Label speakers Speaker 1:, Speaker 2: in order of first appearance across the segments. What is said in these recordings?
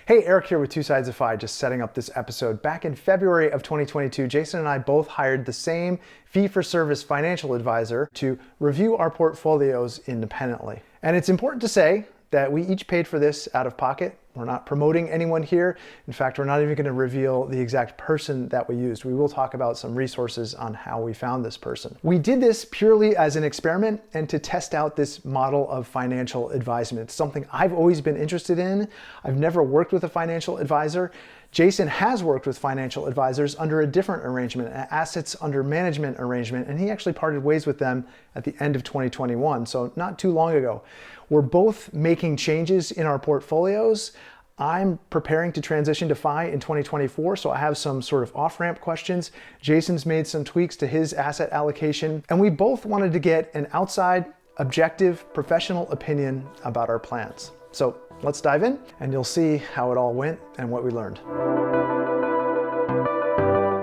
Speaker 1: Hey, Eric here with Two Sides of Fi, just setting up this episode. Back in February of 2022, Jason and I both hired the same fee-for-service financial advisor to review our portfolios independently. And it's important to say that we each paid for this out of pocket. We're not promoting anyone here. In fact, we're not even going to reveal the exact person that we used. We will talk about some resources on how we found this person. We did this purely as an experiment and to test out this model of financial advisement. It's something I've always been interested in. I've never worked with a financial advisor. Jason has worked with financial advisors under a different arrangement, an assets under management arrangement, and he actually parted ways with them at the end of 2021, so not too long ago. We're both making changes in our portfolios. I'm preparing to transition to FI in 2024, so I have some sort of off-ramp questions. Jason's made some tweaks to his asset allocation, and we both wanted to get an outside, objective, professional opinion about our plans. So let's dive in, and you'll see how it all went and what we learned.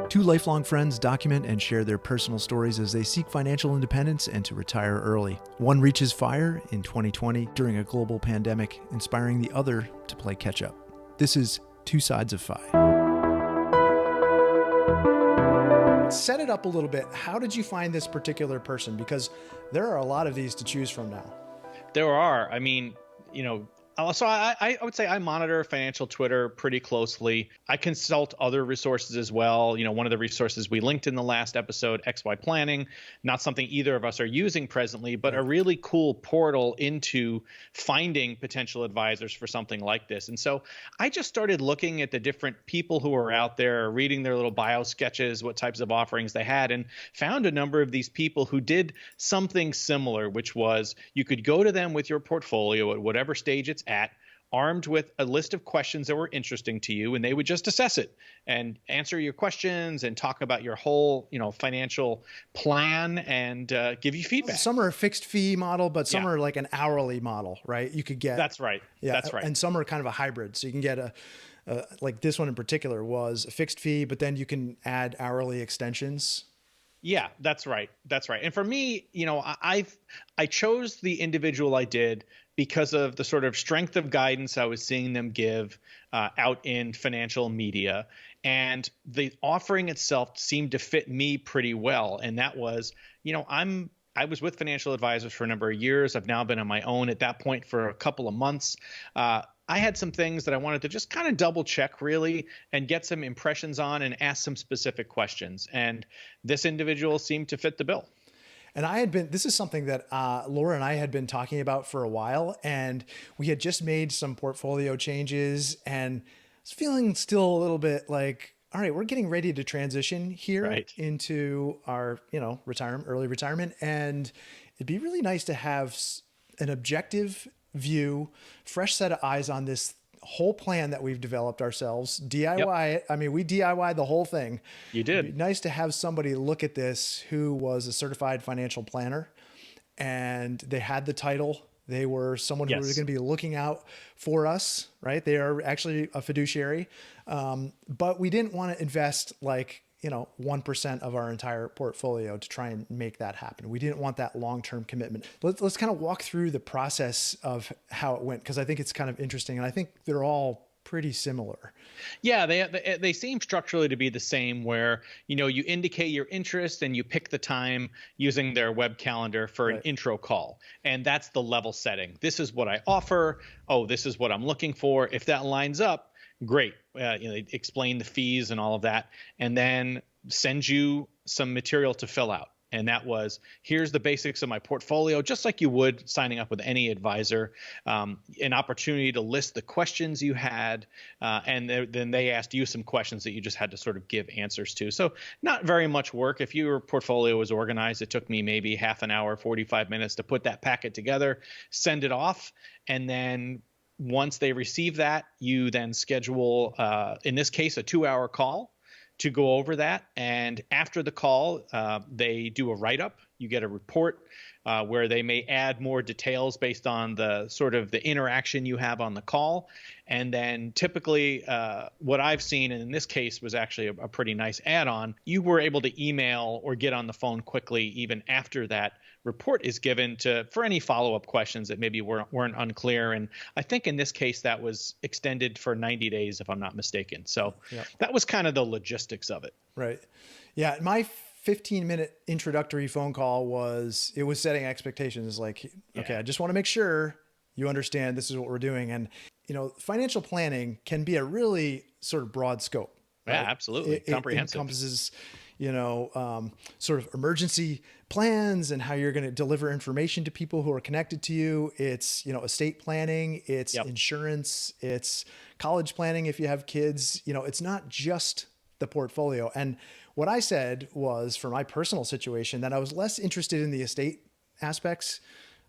Speaker 1: Two lifelong friends document and share their personal stories as they seek financial independence and to retire early. One reaches FIRE in 2020 during a global pandemic, inspiring the other to play catch-up. This is Two Sides of FI. Set it up a little bit. How did you find this particular person? Because there are a lot of these to choose from now.
Speaker 2: There are. So I would say I monitor financial Twitter pretty closely. I consult other resources as well. One of the resources we linked in the last episode, XY Planning, not something either of us are using presently, but a really cool portal into finding potential advisors for something like this. And so I just started looking at the different people who are out there, reading their little bio sketches, what types of offerings they had, and found a number of these people who did something similar, which was you could go to them with your portfolio at whatever stage it's at, armed with a list of questions that were interesting to you, and they would just assess it and answer your questions and talk about your whole, financial plan and give you feedback.
Speaker 1: Some are a fixed fee model, but some are like an hourly model, right? You could get.
Speaker 2: That's right.
Speaker 1: Yeah,
Speaker 2: that's right.
Speaker 1: And some are kind of a hybrid. So you can get like this one in particular was a fixed fee, but then you can add hourly extensions.
Speaker 2: Yeah, that's right. That's right. And for me, I chose the individual I did because of the sort of strength of guidance I was seeing them give out in financial media. And the offering itself seemed to fit me pretty well. And that was, I was with financial advisors for a number of years. I've now been on my own at that point for a couple of months. I had some things that I wanted to just kind of double check really and get some impressions on and ask some specific questions. And this individual seemed to fit the bill.
Speaker 1: And this is something that Laura and I had been talking about for a while, and we had just made some portfolio changes and I was feeling still a little bit like, all right, we're getting ready to transition here into our, early retirement. And it'd be really nice to have an objective view, fresh set of eyes on this whole plan that we've developed ourselves, DIY it. I mean, we DIY the whole thing.
Speaker 2: You did.
Speaker 1: It'd be nice to have somebody look at this who was a certified financial planner and they had the title. They were someone who was going to be looking out for us, right? They are actually a fiduciary. But we didn't want to invest 1% of our entire portfolio to try and make that happen. We didn't want that long-term commitment. Let's kind of walk through the process of how it went, because I think it's kind of interesting. And I think they're all pretty similar.
Speaker 2: Yeah, they seem structurally to be the same where, you indicate your interest and you pick the time using their web calendar for an intro call. And that's the level setting. This is what I offer. Oh, this is what I'm looking for. If that lines up, great. They explain the fees and all of that, and then send you some material to fill out. And that was, here's the basics of my portfolio, just like you would signing up with any advisor, an opportunity to list the questions you had. And then they asked you some questions that you just had to sort of give answers to. So not very much work. If your portfolio was organized, it took me maybe half an hour, 45 minutes to put that packet together, send it off. And then once they receive that, you then schedule, in this case, a 2-hour call to go over that. And after the call, they do a write-up. You get a report where they may add more details based on the sort of the interaction you have on the call. And then typically what I've seen, and in this case was actually a pretty nice add-on, you were able to email or get on the phone quickly even after that report is given for any follow-up questions that maybe weren't unclear. And I think in this case that was extended for 90 days, if I'm not mistaken. So that was kind of the logistics of it.
Speaker 1: Right. Yeah. My 15-minute introductory phone call was setting expectations. Like, okay, I just want to make sure you understand this is what we're doing. And, financial planning can be a really sort of broad scope. Right?
Speaker 2: Yeah, absolutely. Comprehensive.
Speaker 1: It encompasses, sort of emergency plans and how you're going to deliver information to people who are connected to you. It's, estate planning, it's insurance, it's college planning if you have kids. It's not just the portfolio. And what I said was, for my personal situation, that I was less interested in the estate aspects.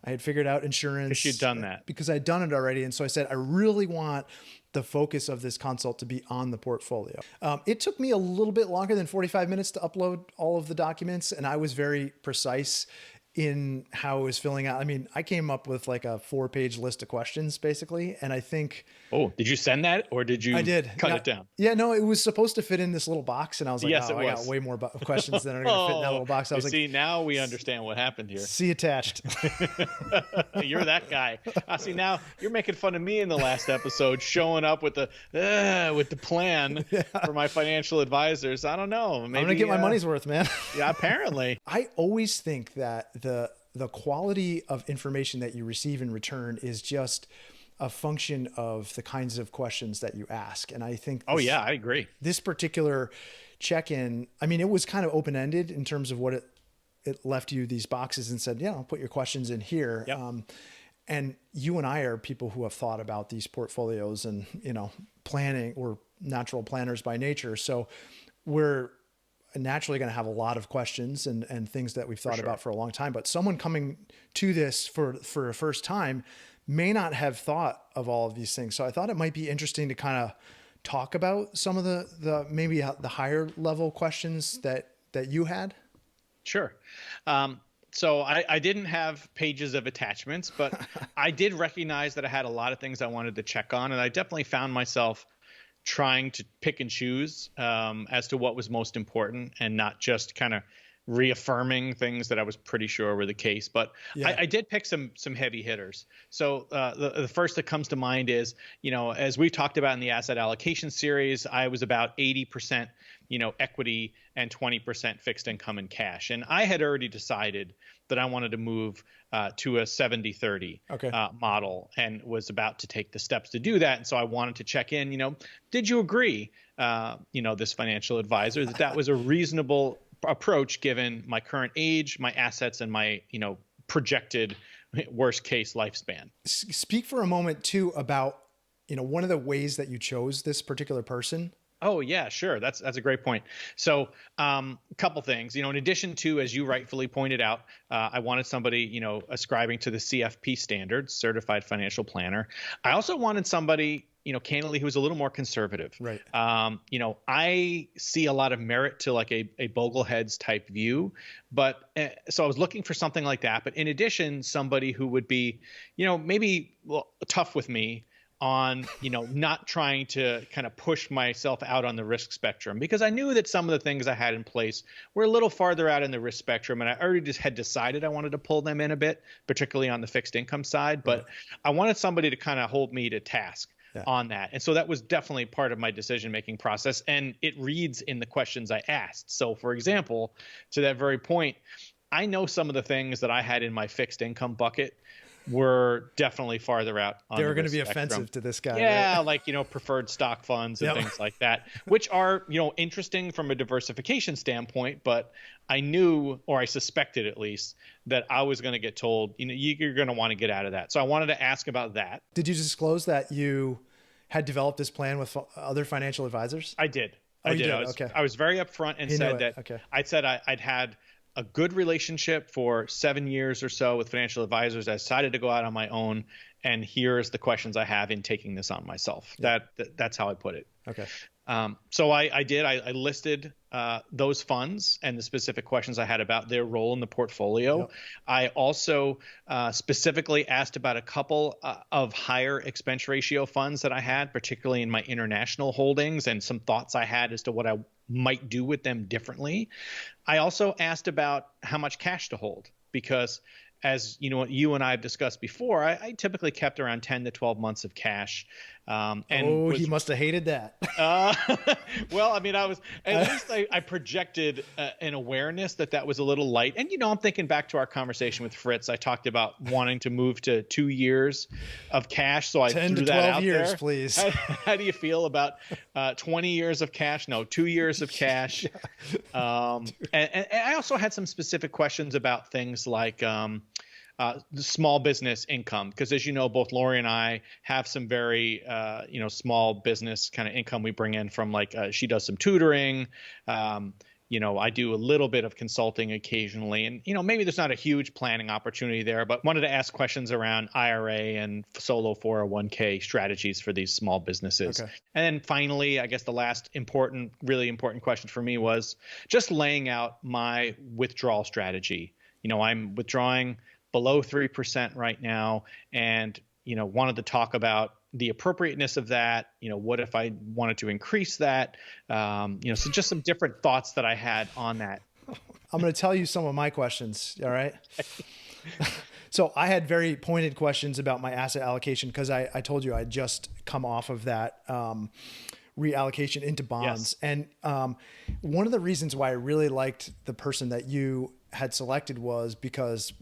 Speaker 1: I had figured out insurance.
Speaker 2: Because you'd done that.
Speaker 1: Because I'd done it already. And so I said, I really want the focus of this consult to be on the portfolio. It took me a little bit longer than 45 minutes to upload all of the documents. And I was very precise in how I was filling out. I mean, I came up with like a 4-page list of questions basically. And I think...
Speaker 2: Oh, did you send that or did you cut it down?
Speaker 1: Yeah, no, it was supposed to fit in this little box. And I was like, I got way more questions than are going to fit in that little box. I was
Speaker 2: see, now we understand what happened here.
Speaker 1: See attached.
Speaker 2: You're that guy. See, now you're making fun of me in the last episode, showing up with the plan for my financial advisors. I don't know. Maybe,
Speaker 1: I'm going to get my money's worth, man.
Speaker 2: Yeah, apparently.
Speaker 1: I always think that the quality of information that you receive in return is just a function of the kinds of questions that you ask. And I think
Speaker 2: I agree.
Speaker 1: This particular check-in, I mean, it was kind of open-ended in terms of what it left you these boxes and said, I'll put your questions in here.
Speaker 2: Yep.
Speaker 1: And you and I are people who have thought about these portfolios and, planning. We're natural planners by nature. So we're naturally going to have a lot of questions and things that we've thought about for a long time. But someone coming to this for a first time may not have thought of all of these things. So I thought it might be interesting to kind of talk about some of the maybe the higher level questions that you had.
Speaker 2: Sure. So I didn't have pages of attachments, but I did recognize that I had a lot of things I wanted to check on. And I definitely found myself trying to pick and choose as to what was most important and not just kind of reaffirming things that I was pretty sure were the case. But I did pick some heavy hitters. So the first that comes to mind is, as we talked about in the asset allocation series, I was about 80%, equity and 20% fixed income and cash. And I had already decided that I wanted to move to a 70-30 model and was about to take the steps to do that. And so I wanted to check in, did you agree, this financial advisor, that was a reasonable approach given my current age, my assets, and my, projected worst case lifespan.
Speaker 1: Speak for a moment too about, one of the ways that you chose this particular person.
Speaker 2: Oh yeah, sure. That's a great point. So a couple things, in addition to, as you rightfully pointed out, I wanted somebody, ascribing to the CFP standards, certified financial planner. I also wanted somebody, candidly, who was a little more conservative.
Speaker 1: Right.
Speaker 2: I see a lot of merit to like a Bogleheads type view, but so I was looking for something like that. But in addition, somebody who would be, maybe tough with me on, not trying to kind of push myself out on the risk spectrum, because I knew that some of the things I had in place were a little farther out in the risk spectrum. And I already just had decided I wanted to pull them in a bit, particularly on the fixed income side. But I wanted somebody to kind of hold me to task on that. And so that was definitely part of my decision-making process. And it reads in the questions I asked. So for example, to that very point, I know some of the things that I had in my fixed income bucket were definitely farther out on
Speaker 1: they were
Speaker 2: the
Speaker 1: going to be
Speaker 2: spectrum.
Speaker 1: Offensive to this guy.
Speaker 2: Yeah,
Speaker 1: right?
Speaker 2: like, preferred stock funds and things like that, which are, interesting from a diversification standpoint. But I knew, or I suspected at least, that I was going to get told, you're going to want to get out of that. So I wanted to ask about that.
Speaker 1: Did you disclose that you had developed this plan with other financial advisors?
Speaker 2: I did.
Speaker 1: I
Speaker 2: was very upfront and said that I'd said I'd had a good relationship for 7 years or so with financial advisors. I decided to go out on my own, and here's the questions I have in taking this on myself. That's how I put it.
Speaker 1: Okay.
Speaker 2: So I did. I listed those funds and the specific questions I had about their role in the portfolio. Yep. I also specifically asked about a couple of higher expense ratio funds that I had, particularly in my international holdings, and some thoughts I had as to what I might do with them differently. I also asked about how much cash to hold, because, as you know, what you and I have discussed before, I typically kept around 10 to 12 months of cash.
Speaker 1: He must have hated that.
Speaker 2: Well, I mean, at least I projected an awareness that was a little light. And, I'm thinking back to our conversation with Fritz. I talked about wanting to move to 2 years of cash. So I
Speaker 1: 10
Speaker 2: threw
Speaker 1: to
Speaker 2: that
Speaker 1: 12
Speaker 2: out
Speaker 1: years,
Speaker 2: there.
Speaker 1: please.
Speaker 2: How do you feel about 20 years of cash? No, 2 years of cash. And I also had some specific questions about things like the small business income, because as you know, both Lori and I have some very small business kind of income we bring in from, like, she does some tutoring. I do a little bit of consulting occasionally, and maybe there's not a huge planning opportunity there, but wanted to ask questions around IRA and solo 401k strategies for these small businesses.
Speaker 1: Okay.
Speaker 2: And then finally, I guess the last really important question for me was just laying out my withdrawal strategy. I'm withdrawing below 3% right now, and wanted to talk about the appropriateness of that. What if I wanted to increase that? So just some different thoughts that I had on that.
Speaker 1: I'm going to tell you some of my questions. All right. So I had very pointed questions about my asset allocation, because I told you I'd just come off of that reallocation into bonds.
Speaker 2: Yes.
Speaker 1: And one of the reasons why I really liked the person that you had selected was because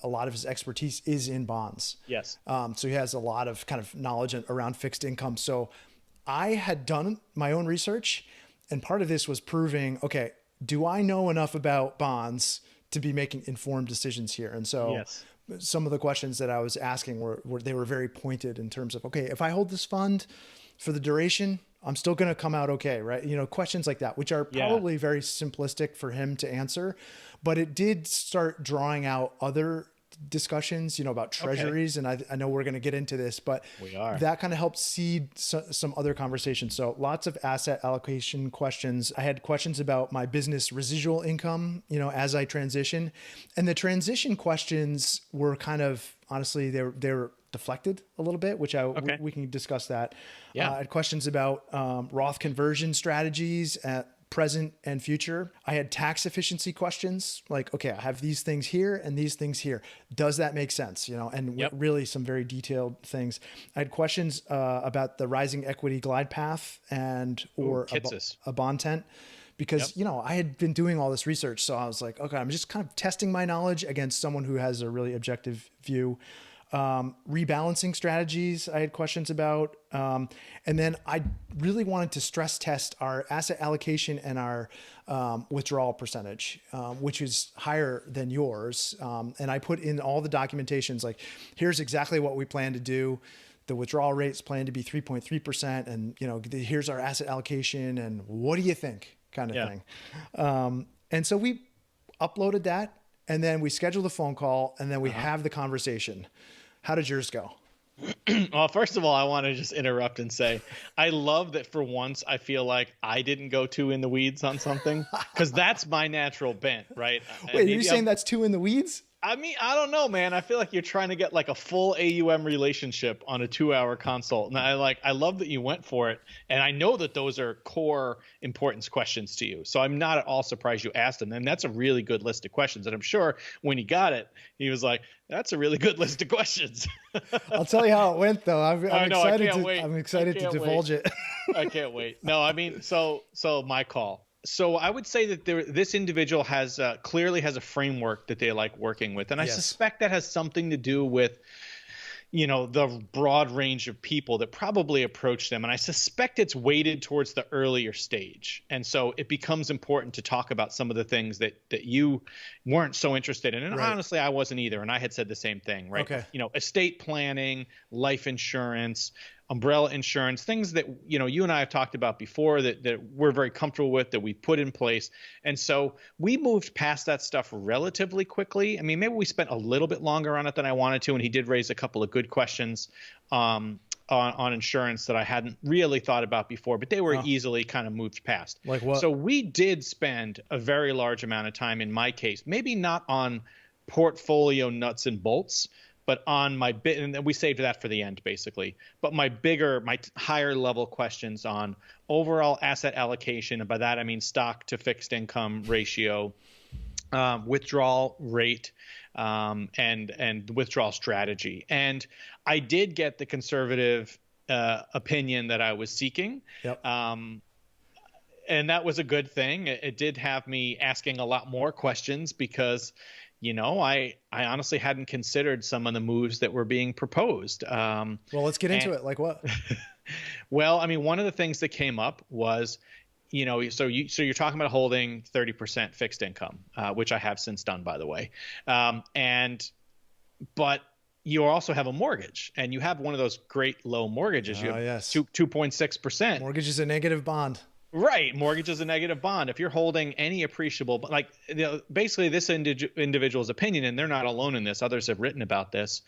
Speaker 1: a lot of his expertise is in bonds.
Speaker 2: Yes.
Speaker 1: So he has a lot of kind of knowledge around fixed income. So I had done my own research, and part of this was proving, okay, do I know enough about bonds to be making informed decisions here? And so
Speaker 2: yes.
Speaker 1: Some of the questions that I was asking were very pointed in terms of, okay, if I hold this fund for the duration, I'm still going to come out okay, right? Questions like that, which are probably very simplistic for him to answer, but it did start drawing out other discussions, about treasuries. Okay. And I know we're going to get into this, but that kind of helped seed some other conversations. So lots of asset allocation questions. I had questions about my business residual income, as I transition, and the transition questions were kind of, honestly, they're deflected a little bit, which we can discuss that.
Speaker 2: Yeah.
Speaker 1: I had questions about Roth conversion strategies at present and future. I had tax efficiency questions, like, okay, I have these things here and these things here. Does that make sense? And really some very detailed things. I had questions about the rising equity glide path or a bond tent, because, I had been doing all this research. So I was like, okay, I'm just kind of testing my knowledge against someone who has a really objective view. Rebalancing strategies I had questions about. And then I really wanted to stress test our asset allocation and our withdrawal percentage, which is higher than yours. And I put in all the documentations, like, here's exactly what we plan to do. The withdrawal rates plan to be 3.3%. And, here's our asset allocation. And what do you think, kind of thing. And so we uploaded that, and then we scheduled a phone call, and then we have the conversation. How did yours go?
Speaker 2: Well, first of all, I want to just interrupt and say, I love that for once I feel like I didn't go too in the weeds on something, because that's my natural bent, right?
Speaker 1: Wait, are you saying that's too in the weeds?
Speaker 2: I mean, I don't know, man. I feel like you're trying to get like a full AUM relationship on a 2-hour consult. And I love that you went for it. And I know that those are core importance questions to you. So I'm not at all surprised you asked them. And that's a really good list of questions. And I'm sure when he got it, he was like, that's a really good list of questions.
Speaker 1: I'll tell you how it went, though. I'm excited to divulge it.
Speaker 2: I can't wait. No, I mean, so my call. So I would say that this individual has clearly has a framework that they like working with. And I suspect that has something to do with, the broad range of people that probably approach them. And I suspect it's weighted towards the earlier stage. And so it becomes important to talk about some of the things that you weren't so interested in. And honestly, I wasn't either. And I had said the same thing, right?
Speaker 1: Okay.
Speaker 2: Estate planning, life insurance, umbrella insurance, things that, you and I have talked about before that we're very comfortable with, that we put in place. And so we moved past that stuff relatively quickly. I mean, maybe we spent a little bit longer on it than I wanted to. And he did raise a couple of good questions on insurance that I hadn't really thought about before, but they were easily kind of moved past.
Speaker 1: Like what?
Speaker 2: So we did spend a very large amount of time, in my case, maybe not on portfolio nuts and bolts, but on my bit, and we saved that for the end, basically. But my higher level questions on overall asset allocation, and by that I mean stock to fixed income ratio, withdrawal rate, and withdrawal strategy. And I did get the conservative opinion that I was seeking.
Speaker 1: Yep.
Speaker 2: And that was a good thing. It did have me asking a lot more questions because, I honestly hadn't considered some of the moves that were being proposed.
Speaker 1: Well, let's get into it. Like what?
Speaker 2: Well, I mean, one of the things that came up was, so you're talking about holding 30% fixed income, which I have since done, by the way. But you also have a mortgage, and you have one of those great low mortgages. You have
Speaker 1: yes.
Speaker 2: 2.6%.
Speaker 1: Mortgage is a negative bond.
Speaker 2: Right. Mortgage is a negative bond. If you're holding any appreciable, like basically this individual's opinion, and they're not alone in this, others have written about this.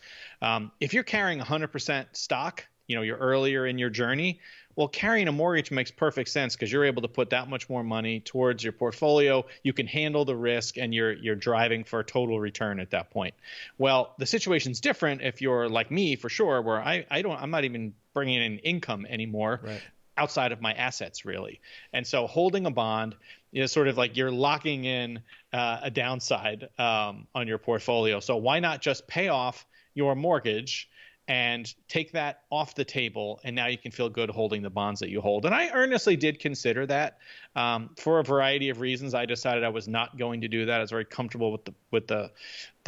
Speaker 2: If you're carrying 100% stock, you're earlier in your journey. Well, carrying a mortgage makes perfect sense because you're able to put that much more money towards your portfolio. You can handle the risk, and you're driving for a total return at that point. Well, the situation's different if you're like me, for sure, where I'm not even bringing in income anymore.
Speaker 1: Right.
Speaker 2: Outside of my assets, really. And so holding a bond is sort of like you're locking in a downside on your portfolio. So why not just pay off your mortgage and take that off the table, and now you can feel good holding the bonds that you hold. And I earnestly did consider that. For a variety of reasons, I decided I was not going to do that. I was very comfortable with the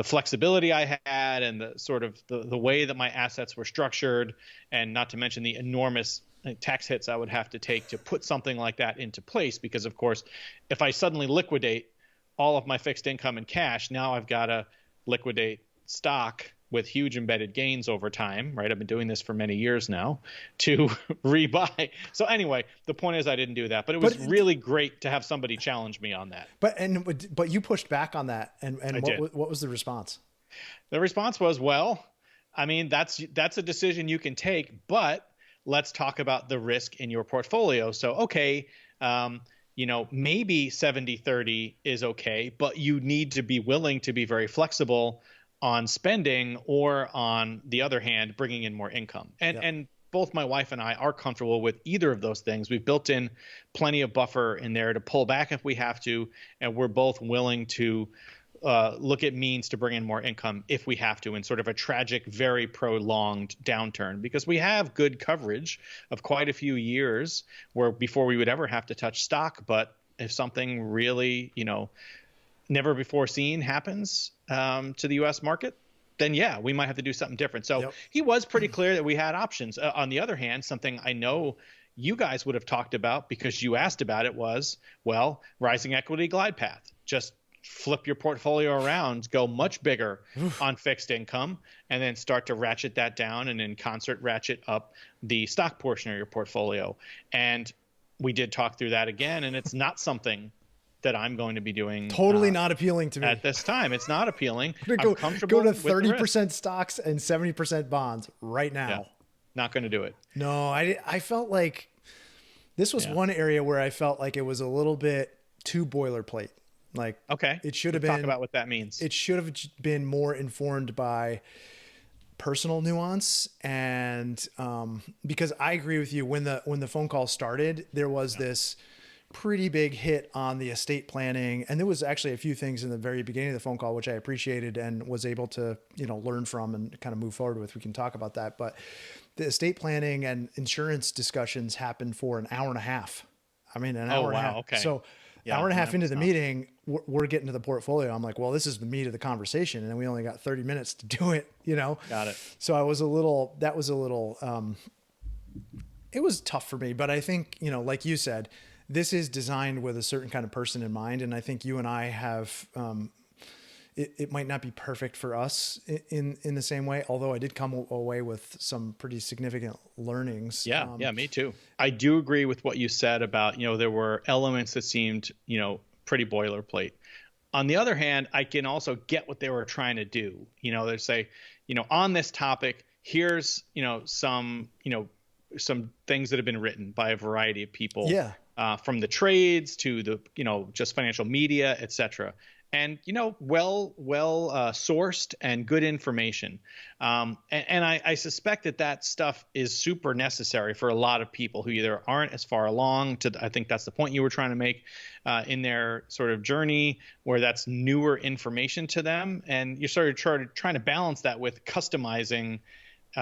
Speaker 2: flexibility I had, and the sort of the way that my assets were structured, and not to mention the enormous tax hits I would have to take to put something like that into place. Because, of course, if I suddenly liquidate all of my fixed income in cash, now I've got to liquidate stock with huge embedded gains over time, right? I've been doing this for many years now to rebuy. So anyway, the point is I didn't do that, but it was really great to have somebody challenge me on that.
Speaker 1: But you pushed back on that, and what was the response?
Speaker 2: The response was, well, I mean, that's a decision you can take, but let's talk about the risk in your portfolio. So, okay, maybe 70-30 is okay, but you need to be willing to be very flexible on spending, or on the other hand, bringing in more income. And both my wife and I are comfortable with either of those things. We've built in plenty of buffer in there to pull back if we have to, and we're both willing to look at means to bring in more income if we have to, in sort of a tragic, very prolonged downturn, because we have good coverage of quite a few years where before we would ever have to touch stock. But if something really, never before seen happens to the U.S. market, then we might have to do something different. So he was pretty clear that we had options. On the other hand, something I know you guys would have talked about because you asked about it was, well, rising equity glide path. Just flip your portfolio around, go much bigger on fixed income, and then start to ratchet that down, and in concert ratchet up the stock portion of your portfolio. And we did talk through that again, and it's not something that I'm going to be doing.
Speaker 1: Totally not appealing to me
Speaker 2: at this time. It's not appealing.
Speaker 1: I'm comfortable. Go to 30% stocks and 70% bonds right now.
Speaker 2: Yeah, not going to do it.
Speaker 1: No, I felt like this was one area where I felt like it was a little bit too boilerplate. Like,
Speaker 2: okay,
Speaker 1: it should have been.
Speaker 2: Talk about what that means.
Speaker 1: It should have been more informed by personal nuance, and because I agree with you, when the phone call started, there was this pretty big hit on the estate planning, and there was actually a few things in the very beginning of the phone call which I appreciated and was able to learn from and kind of move forward with. We can talk about that, but the estate planning and insurance discussions happened for an hour and a half. I mean, an hour and a half.
Speaker 2: Okay.
Speaker 1: So hour and a half into the meeting, we're getting to the portfolio. I'm like, well, this is the meat of the conversation, and then we only got 30 minutes to do it.
Speaker 2: Got it.
Speaker 1: So it was a little. It was tough for me, but I think like you said, this is designed with a certain kind of person in mind. And I think you and I have, it might not be perfect for us in the same way, although I did come away with some pretty significant learnings.
Speaker 2: Yeah, me too. I do agree with what you said about, there were elements that seemed, pretty boilerplate. On the other hand, I can also get what they were trying to do. They say, on this topic, here's, some things that have been written by a variety of people.
Speaker 1: Yeah.
Speaker 2: From the trades to the, just financial media, et cetera. and well sourced and good information. And I suspect that stuff is super necessary for a lot of people who either aren't as far along to, I think that's the point you were trying to make, in their sort of journey, where that's newer information to them, and you're sort of trying to balance that with customizing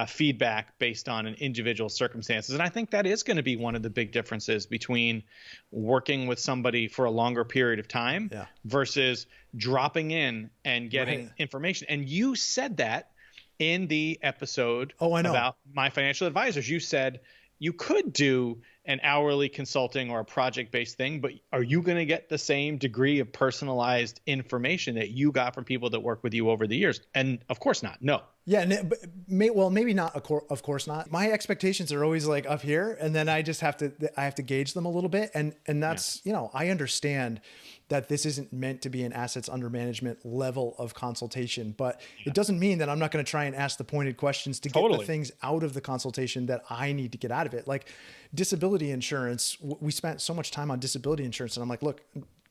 Speaker 2: feedback based on an individual circumstances. And I think that is going to be one of the big differences between working with somebody for a longer period of time versus dropping in and getting information. And you said that in the episode about my financial advisors. You said you could do an hourly consulting or a project-based thing, but are you going to get the same degree of personalized information that you got from people that work with you over the years? And of course not. No.
Speaker 1: Yeah. Well, maybe not. Of course not. My expectations are always like up here, and then I just have to gauge them a little bit. And that's, I understand that this isn't meant to be an assets under management level of consultation, but it doesn't mean that I'm not going to try and ask the pointed questions to get the things out of the consultation that I need to get out of it. Like disability insurance, we spent so much time on disability insurance, and I'm like, look,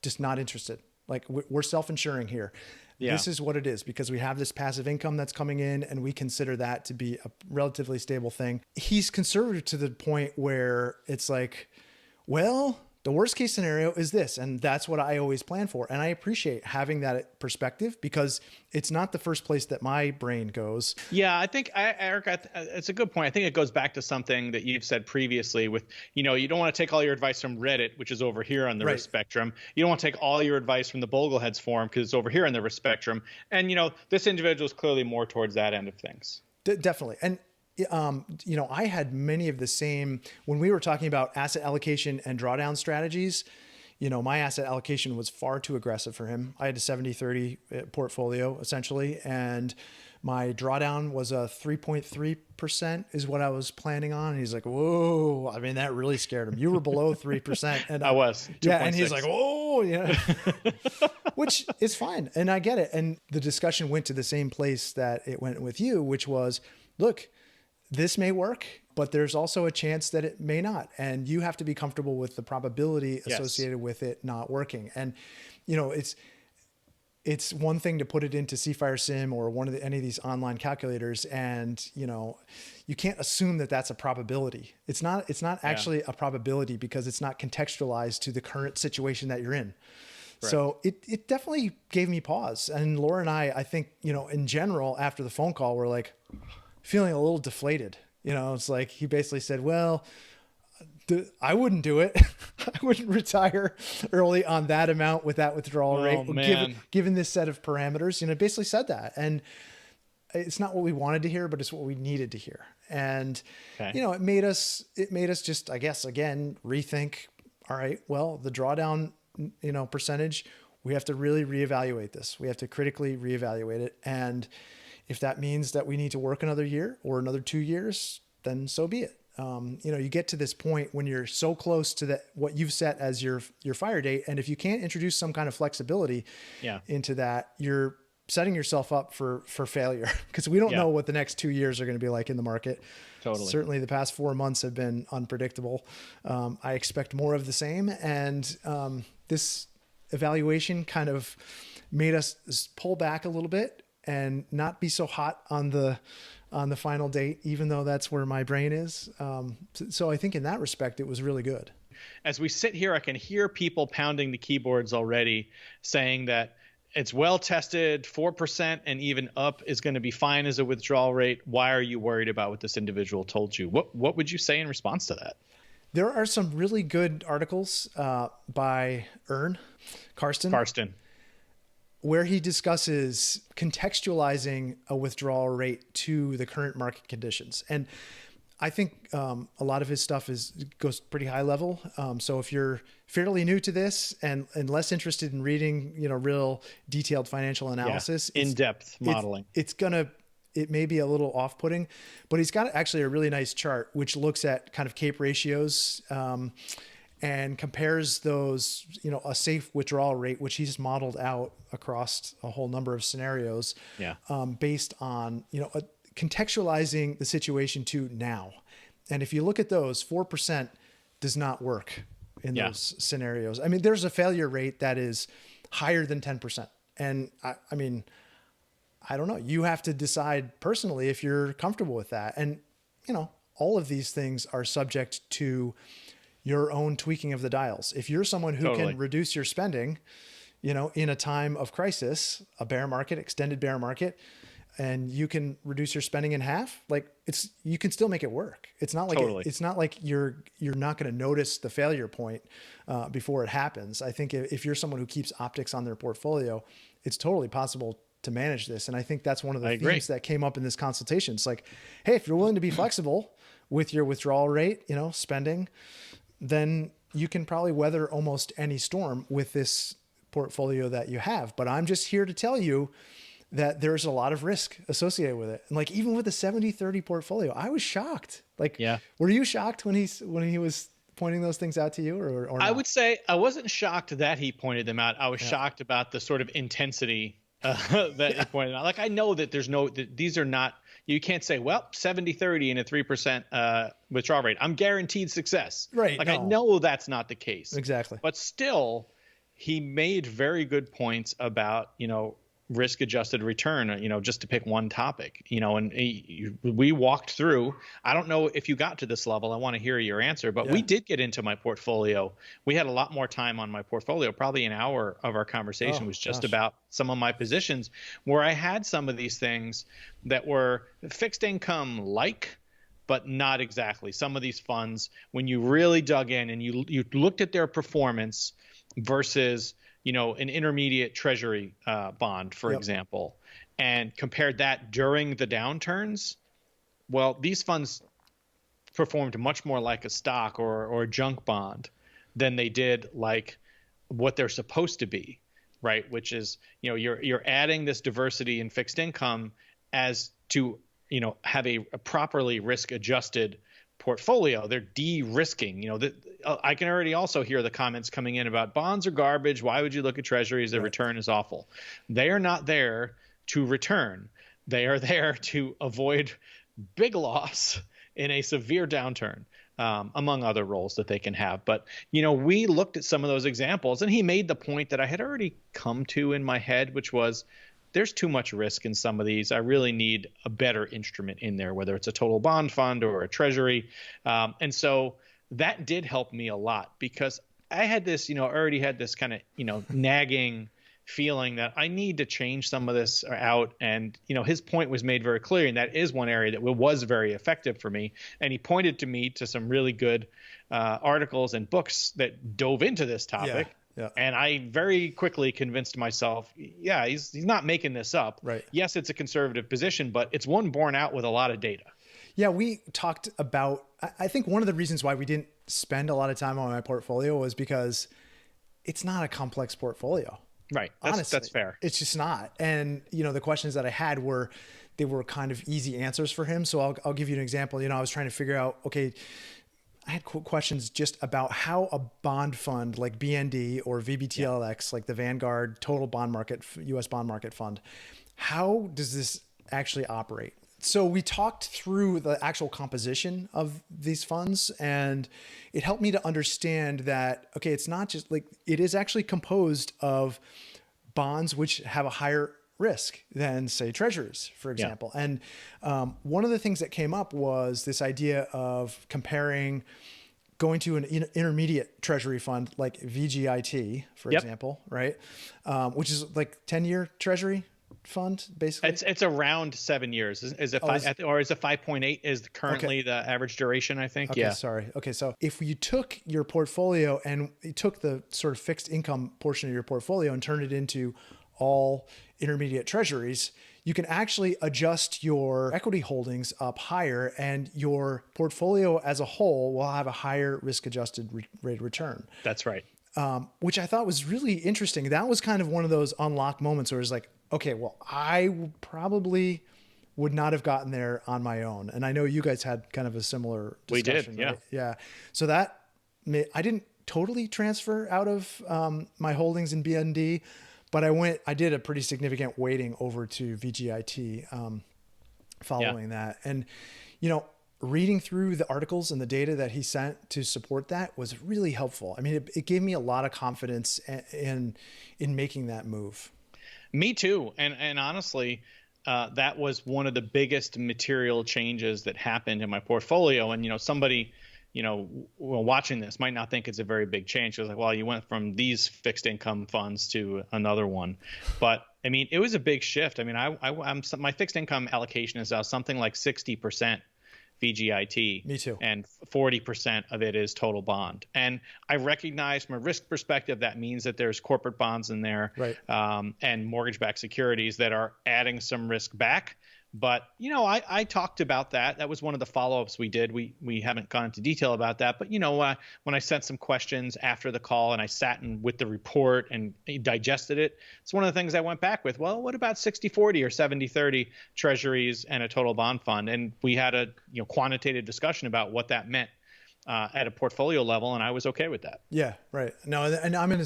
Speaker 1: just not interested. Like we're self-insuring here. Yeah. This is what it is because we have this passive income that's coming in, and we consider that to be a relatively stable thing. He's conservative to the point where it's like, well, the worst case scenario is this. And that's what I always plan for. And I appreciate having that perspective because it's not the first place that my brain goes.
Speaker 2: Yeah, I think, Eric, it's a good point. I think it goes back to something that you've said previously with, you don't want to take all your advice from Reddit, which is over here on the risk spectrum. You don't want to take all your advice from the Bogleheads forum because it's over here on the risk spectrum. And, this individual is clearly more towards that end of things.
Speaker 1: Definitely. And I had many of the same, when we were talking about asset allocation and drawdown strategies, my asset allocation was far too aggressive for him. I had a 70-30 portfolio essentially. And my drawdown was a 3.3% is what I was planning on. And he's like, whoa, I mean, that really scared him. You were below 3%. And
Speaker 2: I was. 2.
Speaker 1: Yeah. And he's like, oh, yeah, which is fine. And I get it. And the discussion went to the same place that it went with you, which was, look, this may work, but there's also a chance that it may not. And you have to be comfortable with the probability associated with it not working. And, it's one thing to put it into CFire Sim or any of these online calculators. And, you can't assume that that's a probability. It's not actually a probability because it's not contextualized to the current situation that you're in. Right. So it definitely gave me pause. And Laura and I think, in general, after the phone call, we're like, feeling a little deflated. It's like he basically said, well, I wouldn't do it. I wouldn't retire early on that amount with that withdrawal rate, given this set of parameters. Basically said that. And it's not what we wanted to hear, but it's what we needed to hear. And, it made us just, I guess, again, rethink, all right, well, the drawdown, percentage, we have to really reevaluate this. We have to critically reevaluate it. And if that means that we need to work another year or another 2 years, then so be it. You get to this point when you're so close to what you've set as your fire date. And if you can't introduce some kind of flexibility into that, you're setting yourself up for failure because we don't know what the next 2 years are going to be like in the market.
Speaker 2: Totally.
Speaker 1: Certainly the past 4 months have been unpredictable. I expect more of the same. And this evaluation kind of made us pull back a little bit and not be so hot on the final date, even though that's where my brain is. So I think in that respect, it was really good.
Speaker 2: As we sit here, I can hear people pounding the keyboards already saying that it's well tested, 4% and even up is going to be fine as a withdrawal rate. Why are you worried about what this individual told you? What would you say in response to that?
Speaker 1: There are some really good articles by Karsten, where he discusses contextualizing a withdrawal rate to the current market conditions. And I think a lot of his stuff goes pretty high level. So if you're fairly new to this and less interested in reading, real detailed financial analysis,
Speaker 2: in-depth modeling,
Speaker 1: it may be a little off-putting, but he's got actually a really nice chart which looks at kind of CAPE ratios and compares those, a safe withdrawal rate, which he's modeled out across a whole number of scenarios, based on, contextualizing the situation to now. And if you look at those, 4% does not work in those scenarios. I mean, there's a failure rate that is higher than 10%. And I mean, I don't know. You have to decide personally if you're comfortable with that. And, all of these things are subject to your own tweaking of the dials. If you're someone who
Speaker 2: Totally.
Speaker 1: can reduce your spending, in a time of crisis, a bear market, extended bear market, and you can reduce your spending in half, like you can still make it work. It's not like
Speaker 2: Totally.
Speaker 1: it's not like you're not going to notice the failure point before it happens. I think if you're someone who keeps optics on their portfolio, it's totally possible to manage this. And I think that's one of the themes that came up in this consultation. It's like, hey, if you're willing to be flexible with your withdrawal rate, spending, then you can probably weather almost any storm with this portfolio that you have. But I'm just here to tell you that there's a lot of risk associated with it. And like, even with the 70-30 portfolio, I was shocked. Like, were you shocked when he was pointing those things out to you or not?
Speaker 2: I would say I wasn't shocked that he pointed them out. I was shocked about the sort of intensity that he pointed out. Like, I know that these are not, you can't say, well, 70-30 and a 3% withdrawal rate, I'm guaranteed success.
Speaker 1: Right.
Speaker 2: Like, I know that's not the case.
Speaker 1: Exactly.
Speaker 2: But still, he made very good points about, risk adjusted return, just to pick one topic, and we walked through. I don't know if you got to this level. I want to hear your answer, but we did get into my portfolio. We had a lot more time on my portfolio. Probably an hour of our conversation was just about some of my positions where I had some of these things that were fixed income but not exactly. Some of these funds, when you really dug in and you looked at their performance versus an intermediate treasury bond, for example, and compared that during the downturns, well, these funds performed much more like a stock or a junk bond than they did like what they're supposed to be, right? Which is, you're adding this diversity in fixed income as to, have a properly risk-adjusted portfolio. They're de-risking. I can already also hear the comments coming in about bonds are garbage. Why would you look at treasuries? The return is awful. They are not there to return. They are there to avoid big loss in a severe downturn, among other roles that they can have. But, we looked at some of those examples, and he made the point that I had already come to in my head, which was, there's too much risk in some of these. I really need a better instrument in there, whether it's a total bond fund or a treasury. And so that did help me a lot, because I had this, already had this kind of, nagging feeling that I need to change some of this out. And, his point was made very clear. And that is one area that was very effective for me. And he pointed to me to some really good articles and books that dove into this topic.
Speaker 1: Yeah.
Speaker 2: And I very quickly convinced myself, he's not making this up.
Speaker 1: Right.
Speaker 2: Yes, it's a conservative position, but it's one borne out with a lot of data.
Speaker 1: Yeah, we talked about, I think one of the reasons why we didn't spend a lot of time on my portfolio was because it's not a complex portfolio.
Speaker 2: Right.
Speaker 1: Honestly,
Speaker 2: that's fair.
Speaker 1: It's just not. And, the questions that I had were kind of easy answers for him. So I'll give you an example. I was trying to figure out, okay, I had questions just about how a bond fund like BND or VBTLX, like the Vanguard Total Bond Market, US Bond Market Fund, how does this actually operate? So we talked through the actual composition of these funds, and it helped me to understand that, okay, it's not just like, it is actually composed of bonds which have a higher risk than, say, treasuries, for example. Yeah. And one of the things that came up was this idea of comparing going to an intermediate treasury fund like VGIT, for example, right? Which is like 10-year treasury fund, basically.
Speaker 2: It's around 7 years. Is it or is it 5.8 is currently the average duration, I think?
Speaker 1: Okay, sorry. Okay, so if you took your portfolio and you took the sort of fixed income portion of your portfolio and turned it into all intermediate treasuries, you can actually adjust your equity holdings up higher, and your portfolio as a whole will have a higher risk-adjusted rate of return.
Speaker 2: That's right.
Speaker 1: Which I thought was really interesting. That was kind of one of those unlock moments where it's like, okay, well, I probably would not have gotten there on my own. And I know you guys had kind of a similar discussion.
Speaker 2: We did,
Speaker 1: right? Yeah. So that, I didn't totally transfer out of my holdings in BND, but I did a pretty significant weighting over to VGIT following that. And, reading through the articles and the data that he sent to support that was really helpful. I mean, it gave me a lot of confidence in making that move.
Speaker 2: Me too. And honestly, that was one of the biggest material changes that happened in my portfolio. And somebody, watching this might not think it's a very big change. It was like, well, you went from these fixed income funds to another one, but I mean, it was a big shift. I mean, my fixed income allocation is now something like 60% VGIT.
Speaker 1: Me too.
Speaker 2: And 40% of it is total bond. And I recognize from a risk perspective, that means that there's corporate bonds in there,
Speaker 1: right,
Speaker 2: and mortgage-backed securities that are adding some risk back. But, I talked about that. That was one of the follow-ups we did. We haven't gone into detail about that. But, when I sent some questions after the call and I sat with the report and digested it, it's one of the things I went back with. Well, what about 60-40 or 70-30 treasuries and a total bond fund? And we had a quantitative discussion about what that meant at a portfolio level, and I was okay with that.
Speaker 1: Yeah, right. No, and I'm in a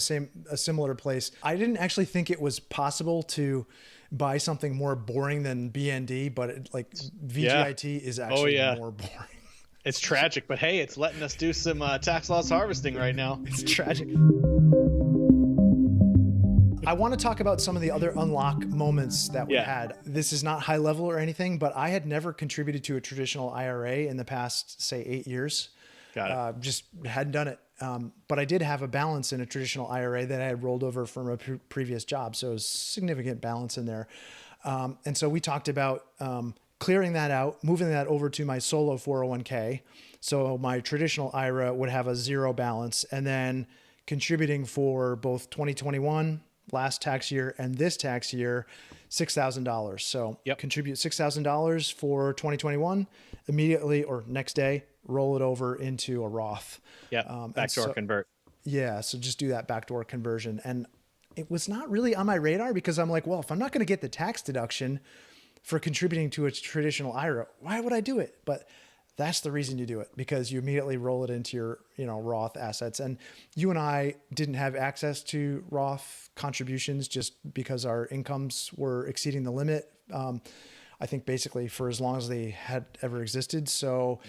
Speaker 1: similar place. I didn't actually think it was possible to buy something more boring than BND, but VGIT is actually more boring.
Speaker 2: It's tragic, but hey, it's letting us do some tax loss harvesting right now.
Speaker 1: It's tragic. I want to talk about some of the other unlock moments that we had. This is not high level or anything, but I had never contributed to a traditional IRA in the past, say, 8 years.
Speaker 2: Got it.
Speaker 1: Just hadn't done it. But I did have a balance in a traditional IRA that I had rolled over from a previous job. So it was significant balance in there. And so we talked about clearing that out, moving that over to my solo 401k. So my traditional IRA would have a zero balance, and then contributing for both 2021, last tax year, and this tax year, $6,000. So contribute $6,000 for 2021, immediately or next day, roll it over into a Roth.
Speaker 2: Backdoor convert.
Speaker 1: Yeah. So just do that backdoor conversion. And it was not really on my radar because I'm like, well, if I'm not going to get the tax deduction for contributing to a traditional IRA, why would I do it? But that's the reason you do it, because you immediately roll it into your, Roth assets. And you and I didn't have access to Roth contributions just because our incomes were exceeding the limit. I think basically for as long as they had ever existed. So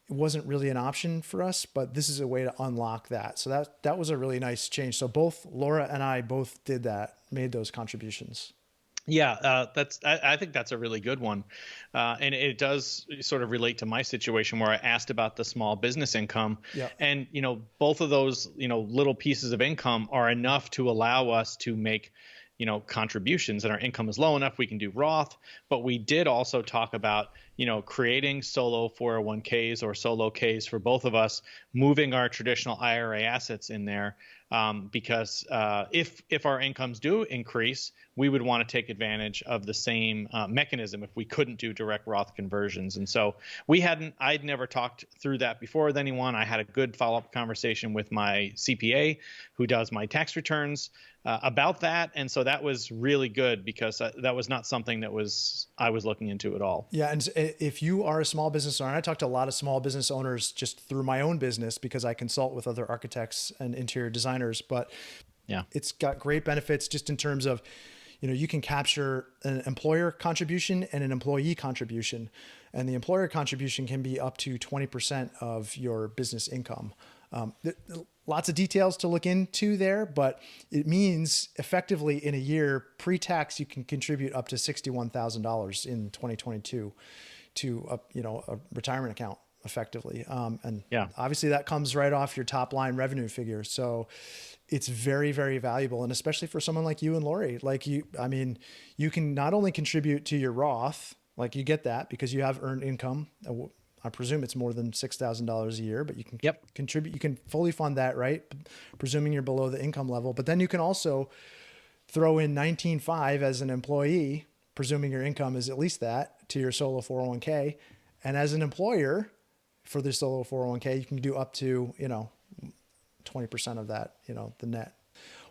Speaker 1: it wasn't really an option for us, but this is a way to unlock that. So that was a really nice change. So both Laura and I both did that, made those contributions.
Speaker 2: Yeah, I think that's a really good one. And it does sort of relate to my situation where I asked about the small business income. And, both of those, little pieces of income are enough to allow us to make, contributions, and our income is low enough we can do Roth. But we did also talk about, creating solo 401ks or solo Ks for both of us, moving our traditional IRA assets in there. Because if our incomes do increase, we would want to take advantage of the same mechanism if we couldn't do direct Roth conversions. And so I'd never talked through that before with anyone. I had a good follow-up conversation with my CPA who does my tax returns about that. And so that was really good because that was not something I was looking into at all.
Speaker 1: Yeah. And if you are a small business owner, I talk to a lot of small business owners just through my own business because I consult with other architects and interior designers, but it's got great benefits just in terms of, you can capture an employer contribution and an employee contribution, and the employer contribution can be up to 20% of your business income. Lots of details to look into there, but it means effectively in a year pre-tax, you can contribute up to $61,000 in 2022 to a retirement account effectively. Obviously that comes right off your top line revenue figure. So it's very, very valuable. And especially for someone like you and Lori, you can not only contribute to your Roth, like you get that because you have earned income. I presume it's more than $6,000 a year, but you can contribute, you can fully fund that, right? Presuming you're below the income level, but then you can also throw in 19.5 as an employee, presuming your income is at least that, to your solo 401k. And as an employer for the solo 401k, you can do up to, 20% of that, the net.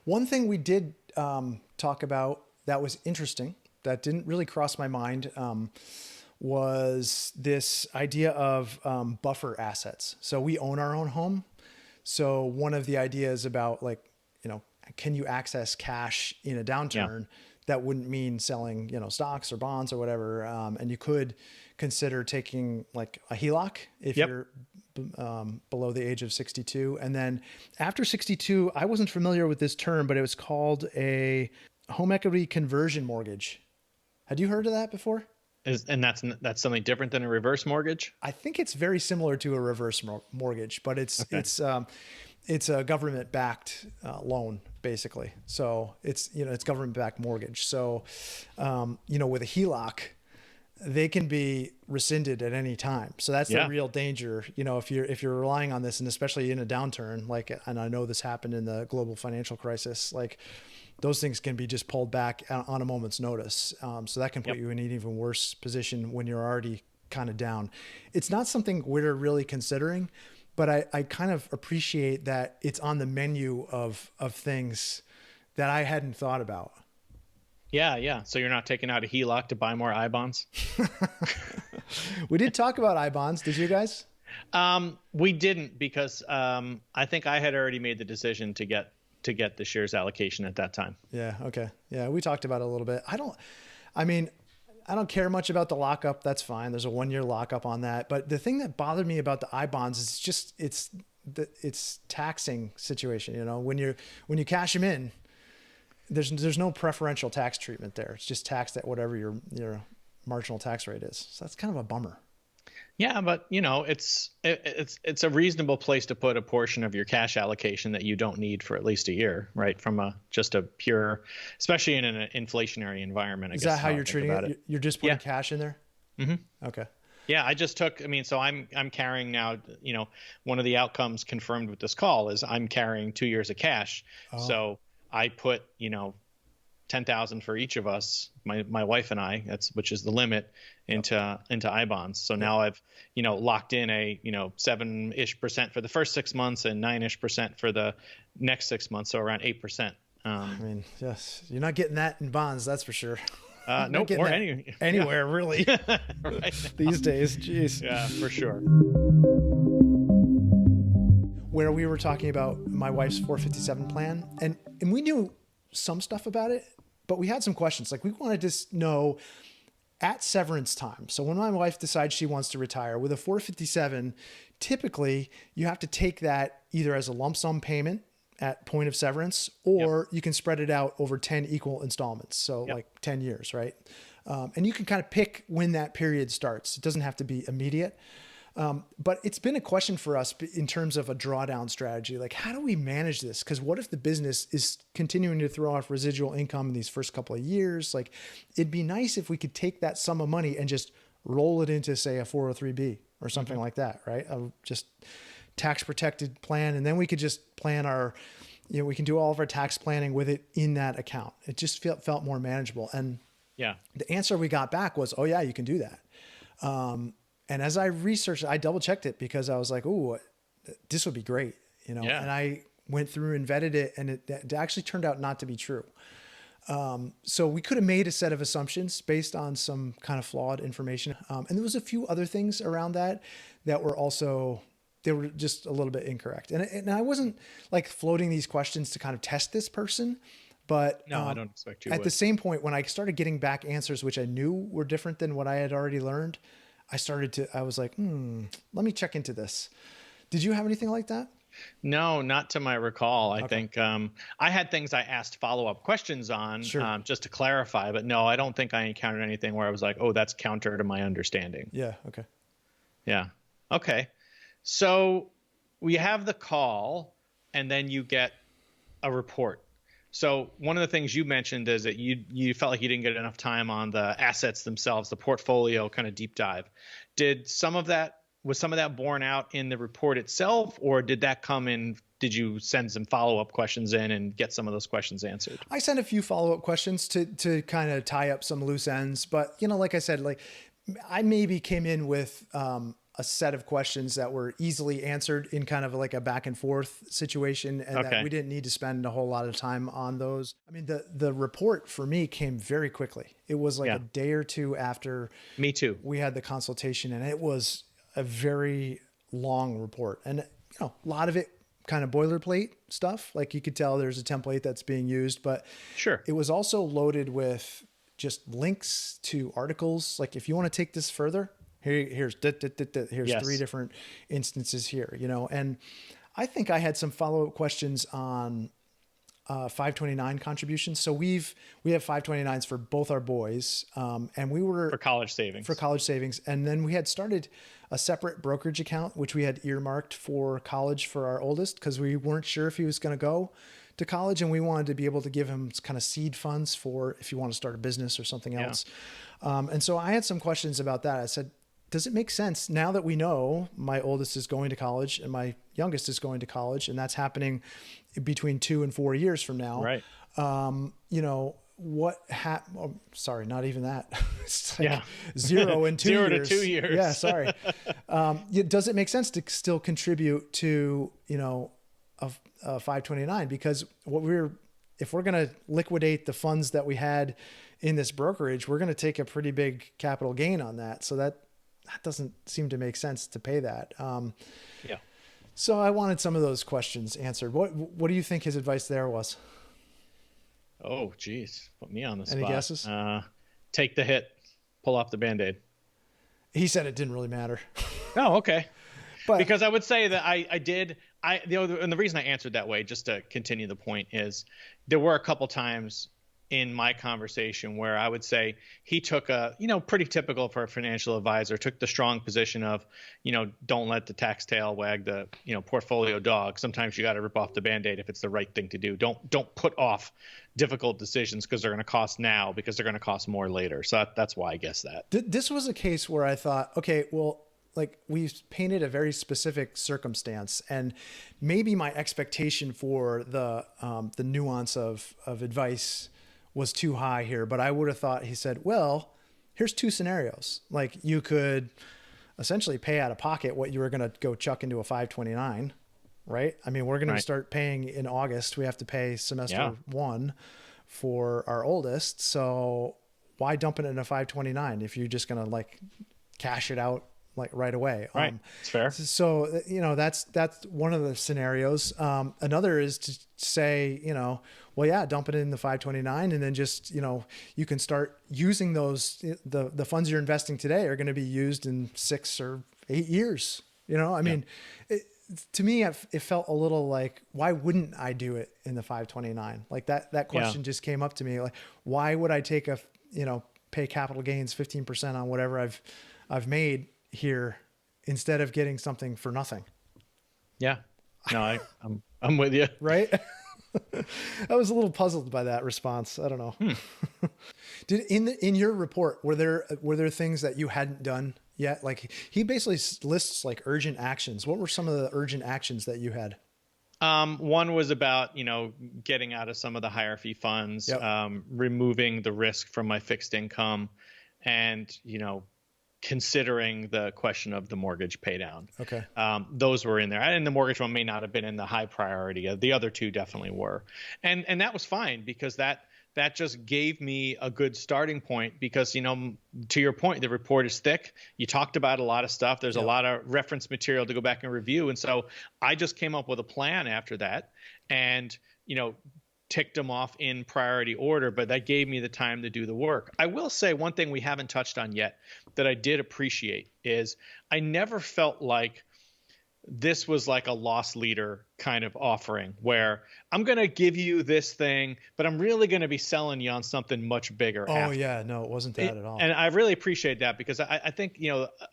Speaker 1: One thing we did talk about that was interesting, that didn't really cross my mind, was this idea of buffer assets. So we own our own home. So one of the ideas about can you access cash in a downturn? That wouldn't mean selling, stocks or bonds or whatever. And you could consider taking like a HELOC if you're below the age of 62. And then after 62, I wasn't familiar with this term, but it was called a home equity conversion mortgage. Had you heard of that before?
Speaker 2: And that's something different than a reverse mortgage?
Speaker 1: I think it's very similar to a reverse mortgage, but
Speaker 2: Okay.
Speaker 1: it's a government backed loan basically. So it's, it's government backed mortgage. So, with a HELOC, they can be rescinded at any time. So that's the real danger, if you're relying on this, and especially in a downturn, and I know this happened in the global financial crisis, those things can be just pulled back on a moment's notice. So that can put you in an even worse position when you're already kind of down. It's not something we're really considering, but I kind of appreciate that it's on the menu of things that I hadn't thought about.
Speaker 2: Yeah, yeah. So you're not taking out a HELOC to buy more I bonds?
Speaker 1: We did talk about I bonds. Did you guys?
Speaker 2: We didn't, because I think I had already made the decision to get the shares allocation at that time.
Speaker 1: Yeah. Okay. Yeah. We talked about it a little bit. I don't care much about the lockup. That's fine. There's a 1-year lockup on that. But the thing that bothered me about the I bonds is it's taxing situation. When you cash them in, there's no preferential tax treatment there. It's just taxed at whatever your marginal tax rate is. So that's kind of a bummer.
Speaker 2: Yeah, but it's a reasonable place to put a portion of your cash allocation that you don't need for at least a year, right? From just a pure, especially in an inflationary environment.
Speaker 1: Is that how you're treating it? You're just putting cash in there?
Speaker 2: Mm-hmm.
Speaker 1: Okay.
Speaker 2: Yeah, I just took. So I'm carrying now. One of the outcomes confirmed with this call is I'm carrying 2 years of cash. Oh. So I put 10,000 for each of us, my wife and I, which is the limit, into I bonds. So now I've locked in a 7-ish% for the first 6 months and 9-ish% for the next 6 months, so around 8%.
Speaker 1: Yes, you're not getting that in bonds, that's for sure.
Speaker 2: Nope, or
Speaker 1: anywhere really.
Speaker 2: Right
Speaker 1: these days. Jeez.
Speaker 2: Yeah, for sure.
Speaker 1: Where we were talking about my wife's 457 plan, and we knew some stuff about it, but we had some questions. We wanted to know at severance time. So when my wife decides she wants to retire with a 457, typically you have to take that either as a lump sum payment at point of severance, or you can spread it out over 10 equal installments. So 10 years, right? And you can kind of pick when that period starts. It doesn't have to be immediate. But it's been a question for us in terms of a drawdown strategy. How do we manage this? Because what if the business is continuing to throw off residual income in these first couple of years? It'd be nice if we could take that sum of money and just roll it into, say, a 403B or something like that, right? Just tax protected plan. And then we could just plan we can do all of our tax planning with it in that account. It just felt more manageable. And the answer we got back was, oh yeah, you can do that. And as I researched, I double checked it because I was like, "Oh, this would be great," And I went through and vetted it, and it actually turned out not to be true. So we could have made a set of assumptions based on some kind of flawed information, and there was a few other things around that were also they were just a little bit incorrect. And I wasn't floating these questions to kind of test this person. But
Speaker 2: no, I don't expect you.
Speaker 1: At the same point, when I started getting back answers which I knew were different than what I had already learned, I was like, let me check into this. Did you have anything like that?
Speaker 2: No, not to my recall. I think I had things I asked follow-up questions on just to clarify, but no, I don't think I encountered anything where I was like, oh, that's counter to my understanding.
Speaker 1: Yeah. Okay.
Speaker 2: Yeah. Okay. So we have the call and then you get a report. So one of the things you mentioned is that you felt like you didn't get enough time on the assets themselves, the portfolio kind of deep dive. Was some of that borne out in the report itself, or did that come in? Did you send some follow-up questions in and get some of those questions answered?
Speaker 1: I sent a few follow-up questions to kind of tie up some loose ends, but like I said, I maybe came in with a set of questions that were easily answered in kind of a back and forth situation, and that we didn't need to spend a whole lot of time on those. I mean, the report for me came very quickly. It was a day or two after
Speaker 2: me too.
Speaker 1: We had the consultation, and it was a very long report, and a lot of it kind of boilerplate stuff. You could tell there's a template that's being used, but it was also loaded with just links to articles. If you want to take this further, here's 3 different instances here, and I think I had some follow-up questions on 529 contributions. So we have 529s for both our boys. And we were
Speaker 2: for college savings.
Speaker 1: And then we had started a separate brokerage account, which we had earmarked for college for our oldest, because we weren't sure if he was going to go to college, and we wanted to be able to give him kind of seed funds for if you want to start a business or something else. And so I had some questions about that. I said, does it make sense now that we know my oldest is going to college and my youngest is going to college, and that's happening between 2 and 4 years from now?
Speaker 2: Right.
Speaker 1: Sorry, not even that. It's like 0 and 2 years.
Speaker 2: 0 to 2 years.
Speaker 1: Yeah. Sorry. Does it make sense to still contribute to, a 529? Because if we're going to liquidate the funds that we had in this brokerage, we're going to take a pretty big capital gain on that. So that doesn't seem to make sense to pay that. So I wanted some of those questions answered. What do you think his advice there was?
Speaker 2: Oh, geez. Put me on the spot.
Speaker 1: Any guesses?
Speaker 2: Take the hit, pull off the Band-Aid.
Speaker 1: He said it didn't really matter.
Speaker 2: Oh, okay.
Speaker 1: But
Speaker 2: because I would say that and the reason I answered that way, just to continue the point, is there were a couple times in my conversation where I would say he took pretty typical for a financial advisor, took the strong position of, don't let the tax tail wag the, portfolio dog. Sometimes you got to rip off the Band-Aid if it's the right thing to do. Don't put off difficult decisions because they're going to cost now, because they're going to cost more later. So that's why I guess that.
Speaker 1: This was a case where I thought, okay, well, like we've painted a very specific circumstance, and maybe my expectation for the nuance of advice was too high here, but I would have thought he said, well, here's 2 scenarios. Like you could essentially pay out of pocket what you were going to go chuck into a 529, right? I mean, we're going to start paying in August. We have to pay semester 1 for our oldest. So why dump it in a 529 if you're just going to like cash it out like right away?
Speaker 2: Right. It's fair.
Speaker 1: So, that's one of the scenarios. Another is to say, dump it in the 529, and then just, you can start using those, the funds you're investing today are going to be used in 6 or 8 years. To me, it felt a little like, why wouldn't I do it in the 529? Like that question just came up to me. Like, why would I take pay capital gains 15% on whatever I've made here instead of getting something for nothing?
Speaker 2: Yeah. No, I'm with you.
Speaker 1: Right. I was a little puzzled by that response. I don't know. Did in your report, were there things that you hadn't done yet? Like he basically lists like urgent actions. What were some of the urgent actions that you had?
Speaker 2: One was about, getting out of some of the higher fee funds, removing the risk from my fixed income, and, considering the question of the mortgage pay down.
Speaker 1: Okay.
Speaker 2: Those were in there. And the mortgage one may not have been in the high priority. The other 2 definitely were. And that was fine, because that just gave me a good starting point, because, to your point, the report is thick. You talked about a lot of stuff. There's a lot of reference material to go back and review. And so I just came up with a plan after that and, ticked them off in priority order, but that gave me the time to do the work. I will say one thing we haven't touched on yet that I did appreciate is I never felt like this was like a loss leader kind of offering where I'm going to give you this thing, but I'm really going to be selling you on something much bigger.
Speaker 1: Oh, yeah. No, it wasn't that at all.
Speaker 2: And I really appreciate that, because I think,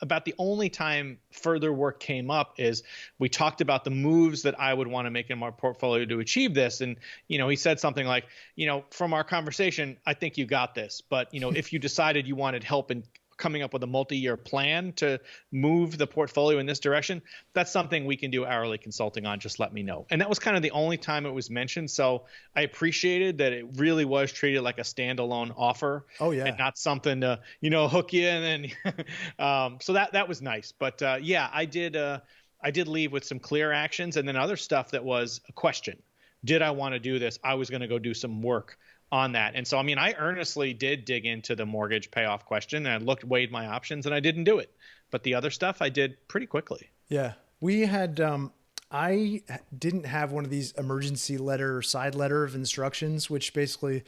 Speaker 2: about the only time further work came up is we talked about the moves that I would want to make in my portfolio to achieve this. And, he said something like, from our conversation, I think you got this. But, if you decided you wanted help in coming up with a multi-year plan to move the portfolio in this direction, that's something we can do hourly consulting on. Just let me know. And that was kind of the only time it was mentioned. So I appreciated that it really was treated like a standalone offer.
Speaker 1: Oh yeah.
Speaker 2: And not something to, hook you in. And so that was nice. But I did leave with some clear actions, and then other stuff that was a question. Did I want to do this? I was going to go do some work on that. And so, I earnestly did dig into the mortgage payoff question, and I weighed my options, and I didn't do it. But the other stuff I did pretty quickly.
Speaker 1: Yeah. We had, I didn't have one of these emergency letter or side letter of instructions, which basically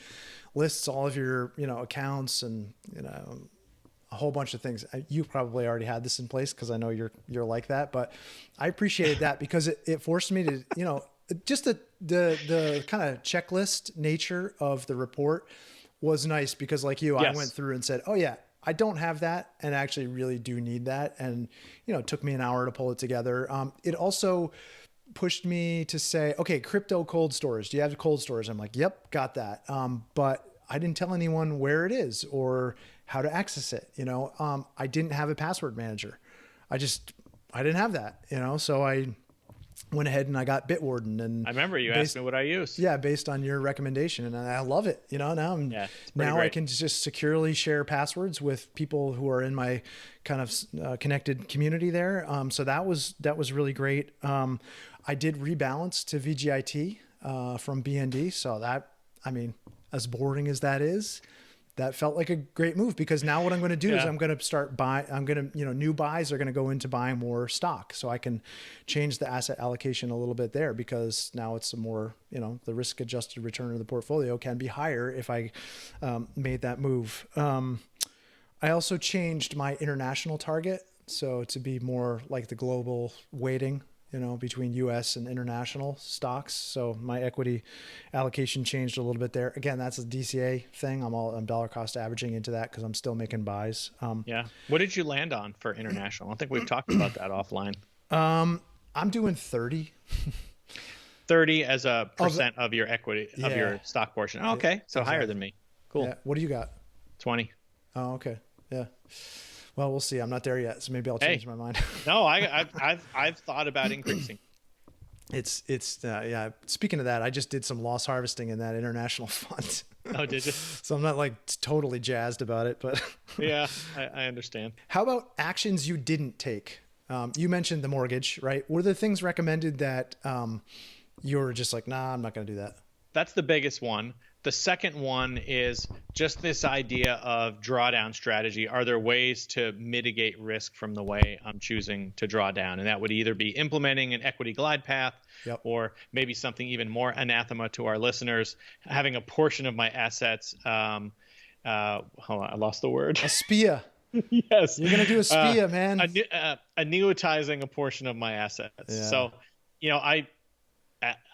Speaker 1: lists all of your, accounts and, a whole bunch of things. You probably already had this in place, because I know you're like that, but I appreciated that because it forced me to, just the kind of checklist nature of the report was nice because like you, I went through and said, oh yeah, I don't have that and actually really do need that. And, it took me an hour to pull it together. It also pushed me to say, okay, crypto cold storage. Do you have cold storage? I'm like, yep, got that. But I didn't tell anyone where it is or how to access it. I didn't have a password manager. I didn't have that, so I went ahead and I got Bitwarden, and
Speaker 2: I remember you asked me what I use.
Speaker 1: Yeah, based on your recommendation, and I love it. Now I can just securely share passwords with people who are in my kind of connected community there. So that was really great. I did rebalance to VGIT from BND, so that, as boring as that is, that felt like a great move because now what I'm going to do is I'm going to start new buys are going to go into buying more stock. So I can change the asset allocation a little bit there because now it's a more, the risk adjusted return of the portfolio can be higher if I made that move. I also changed my international target. So to be more like the global weighting, between US and international stocks. So my equity allocation changed a little bit there. Again, that's a DCA thing. I'm dollar cost averaging into that because I'm still making buys.
Speaker 2: What did you land on for international? I don't think we've talked about that offline.
Speaker 1: I'm doing 30.
Speaker 2: 30 as a percent of your equity, of your stock portion. Oh, okay. So higher than me. Cool.
Speaker 1: Yeah. What do you got?
Speaker 2: 20.
Speaker 1: Oh, okay. Yeah. Well, we'll see. I'm not there yet, so maybe I'll change my mind.
Speaker 2: No, I've thought about increasing.
Speaker 1: It's Speaking of that, I just did some loss harvesting in that international fund.
Speaker 2: Oh, did you?
Speaker 1: So I'm not like totally jazzed about it, but
Speaker 2: yeah, I understand.
Speaker 1: How about actions you didn't take? You mentioned the mortgage, right? Were there things recommended that you were just like, nah, I'm not going to do that?
Speaker 2: That's the biggest one. The second one is just this idea of drawdown strategy. Are there ways to mitigate risk from the way I'm choosing to draw down? And that would either be implementing an equity glide path, or maybe something even more anathema to our listeners, having a portion of my assets. Hold on, I lost the word.
Speaker 1: A SPIA.
Speaker 2: Yes.
Speaker 1: You're going to do a SPIA, man.
Speaker 2: Annuitizing a portion of my assets. Yeah. So,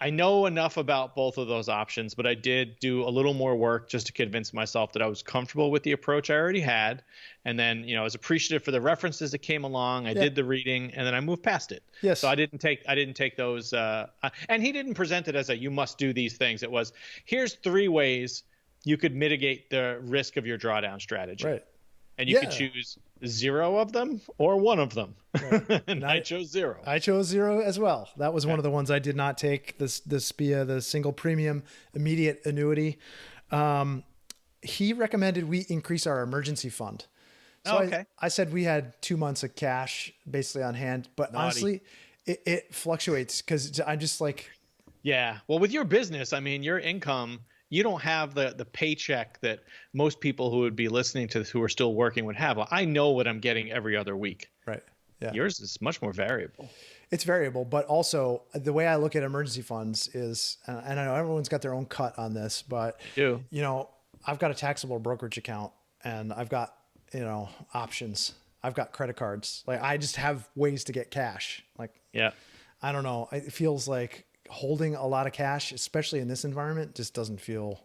Speaker 2: I know enough about both of those options, but I did do a little more work just to convince myself that I was comfortable with the approach I already had. And then, I was appreciative for the references that came along. I did the reading, and then I moved past it.
Speaker 1: Yes.
Speaker 2: So I didn't take those. And he didn't present it as you must do these things. It was, here's 3 ways you could mitigate the risk of your drawdown strategy.
Speaker 1: Right.
Speaker 2: And you could choose 0 of them or 1 of them. Right. And I chose 0.
Speaker 1: I chose 0 as well. That was one of the ones I did not take, the SPIA, the single premium immediate annuity. He recommended we increase our emergency fund. So I said we had 2 months of cash basically on hand, but honestly, it fluctuates because I'm just like...
Speaker 2: Yeah. Well, with your business, your income... You don't have the paycheck that most people who would be listening to this who are still working would have. Well, I know what I'm getting every other week.
Speaker 1: Right. Yeah.
Speaker 2: Yours is much more variable.
Speaker 1: It's variable, but also the way I look at emergency funds is, and I know everyone's got their own cut on this, but I've got a taxable brokerage account and I've got, options. I've got credit cards. Like I just have ways to get cash. Like, I don't know. It feels like holding a lot of cash, especially in this environment, just doesn't feel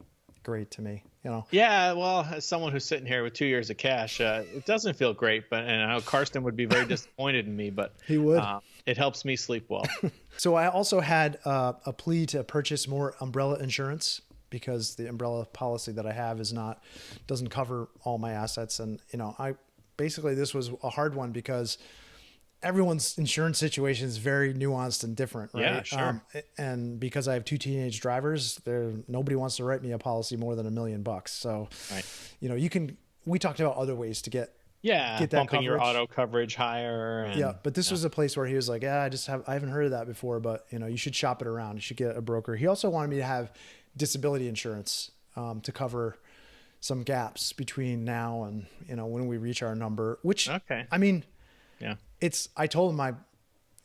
Speaker 1: great to me.
Speaker 2: Yeah, well, as someone who's sitting here with 2 years of cash, it doesn't feel great. But and I know Karsten would be very disappointed in me, but
Speaker 1: he would.
Speaker 2: It helps me sleep well.
Speaker 1: So I also had a plea to purchase more umbrella insurance because the umbrella policy that I have doesn't cover all my assets, and this was a hard one because everyone's insurance situation is very nuanced and different, right?
Speaker 2: Yeah, sure.
Speaker 1: And because I have 2 teenage drivers, nobody wants to write me a policy more than $1 million. So, we talked about other ways to get that
Speaker 2: bumping
Speaker 1: coverage.
Speaker 2: Your auto coverage higher.
Speaker 1: But this was a place where he was like, I haven't heard of that before, but you should shop it around. You should get a broker. He also wanted me to have disability insurance to cover some gaps between now and, when we reach our number, which, I told him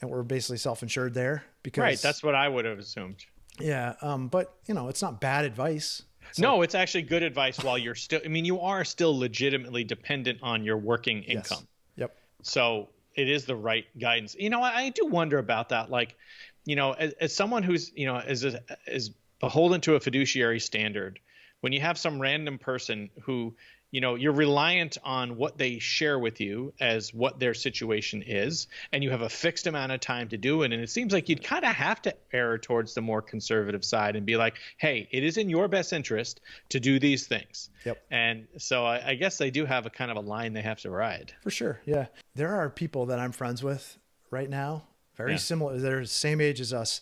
Speaker 1: we're basically self-insured there because...
Speaker 2: Right. That's what I would have assumed.
Speaker 1: Yeah. But it's not bad advice.
Speaker 2: It's actually good advice while you're still, you are still legitimately dependent on your working income.
Speaker 1: Yes. Yep.
Speaker 2: So it is the right guidance. I do wonder about that. Like, as someone who's, is beholden to a fiduciary standard, when you have some random person who, you're reliant on what they share with you as what their situation is, and you have a fixed amount of time to do it. And it seems like you'd kind of have to err towards the more conservative side and be like, hey, it is in your best interest to do these things.
Speaker 1: Yep.
Speaker 2: And so I guess they do have a kind of a line they have to ride.
Speaker 1: For sure. Yeah. There are people that I'm friends with right now, very similar, they're the same age as us,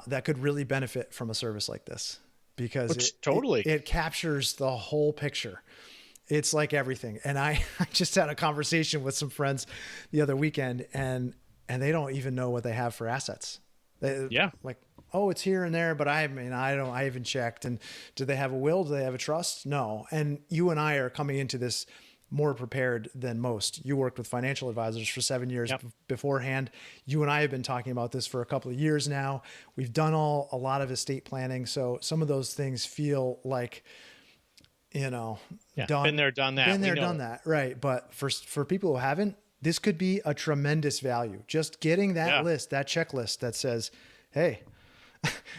Speaker 1: that could really benefit from a service like this, because it captures the whole picture. It's like everything. And I just had a conversation with some friends the other weekend, and they don't even know what they have for assets. Like, oh, it's here and there, but I haven't checked. And do they have a will? Do they have a trust? No. And you and I are coming into this more prepared than most. You worked with financial advisors for 7 years beforehand. You and I have been talking about this for a couple of years now. We've done a lot of estate planning. So some of those things feel like, done.
Speaker 2: Been there, done that.
Speaker 1: Been there, done that. Right. But for people who haven't, this could be a tremendous value. Just getting that list, that checklist that says, hey,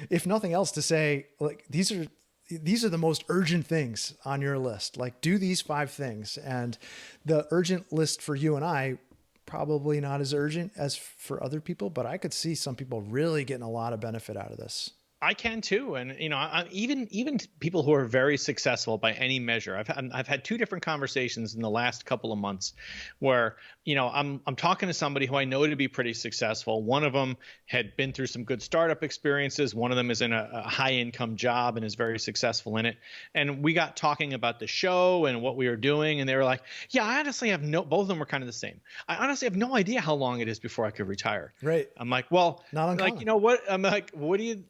Speaker 1: if nothing else, to say, like, these are the most urgent things on your list. Like, do these 5 things. And the urgent list for you and I, probably not as urgent as for other people, but I could see some people really getting a lot of benefit out of this.
Speaker 2: I can too, and even people who are very successful by any measure. I've had 2 different conversations in the last couple of months, where I'm talking to somebody who I know to be pretty successful. One of them had been through some good startup experiences. One of them is in a high income job and is very successful in it. And we got talking about the show and what we were doing, and they were like, "Yeah, I honestly have both of them were kind of the same. I honestly have no idea how long it is before I could retire."
Speaker 1: Right.
Speaker 2: I'm like, well,
Speaker 1: not uncommon.
Speaker 2: like, what? I'm like, what do you,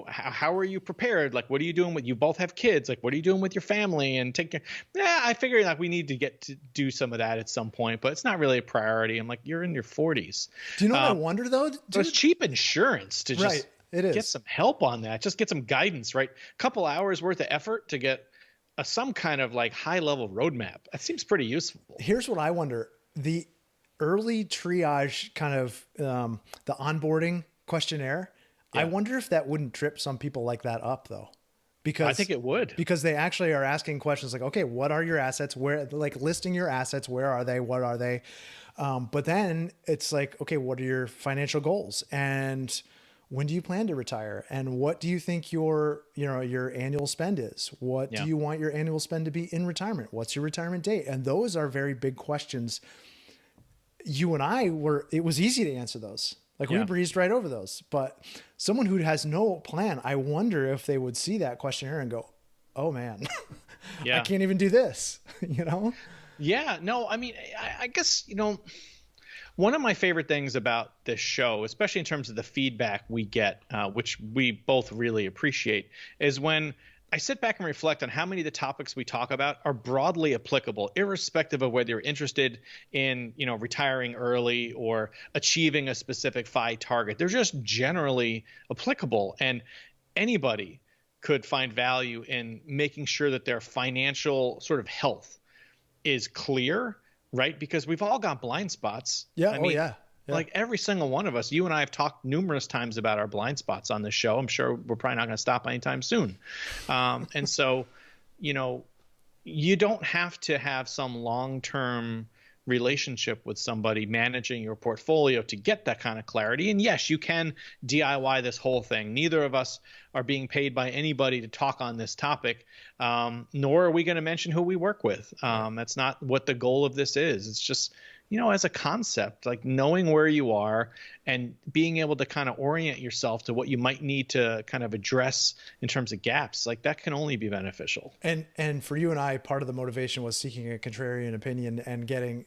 Speaker 2: how are you prepared? Like, what are you doing with, you both have kids? Like, what are you doing with your family and take care? Yeah, I figured like we need to get to do some of that at some point, but it's not really a priority. I'm like, you're in your 40s.
Speaker 1: Do you know what I wonder though?
Speaker 2: So it's cheap insurance to just get some help on that. Just get some guidance, right? A couple hours worth of effort to get some kind of like high level roadmap. That seems pretty useful.
Speaker 1: Here's what I wonder. The early triage kind of the onboarding questionnaire, I wonder if that wouldn't trip some people like that up though. Because
Speaker 2: I think it would,
Speaker 1: because they actually are asking questions like, okay, what are your assets? Where, like, listing your assets, where are they? What are they? But then it's like, okay, what are your financial goals? And when do you plan to retire? And what do you think your annual spend is? What do you want your annual spend to be in retirement? What's your retirement date? And those are very big questions. You and I it was easy to answer those. Like we breezed right over those, but someone who has no plan, I wonder if they would see that questionnaire and go, oh man, I can't even do this,
Speaker 2: Yeah, no, I mean, I guess, one of my favorite things about this show, especially in terms of the feedback we get, which we both really appreciate, is when I sit back and reflect on how many of the topics we talk about are broadly applicable, irrespective of whether you're interested in, retiring early or achieving a specific FI target. They're just generally applicable, and anybody could find value in making sure that their financial sort of health is clear, right? Because we've all got blind spots.
Speaker 1: Yeah. Yeah.
Speaker 2: Like every single one of us, you and I have talked numerous times about our blind spots on this show. I'm sure we're probably not going to stop anytime soon. And so, you don't have to have some long-term relationship with somebody managing your portfolio to get that kind of clarity. And yes, you can DIY this whole thing. Neither of us are being paid by anybody to talk on this topic, nor are we going to mention who we work with. That's not what the goal of this is. It's just, as a concept, like knowing where you are and being able to kind of orient yourself to what you might need to kind of address in terms of gaps, like that can only be beneficial.
Speaker 1: And for you and I, part of the motivation was seeking a contrarian opinion and getting,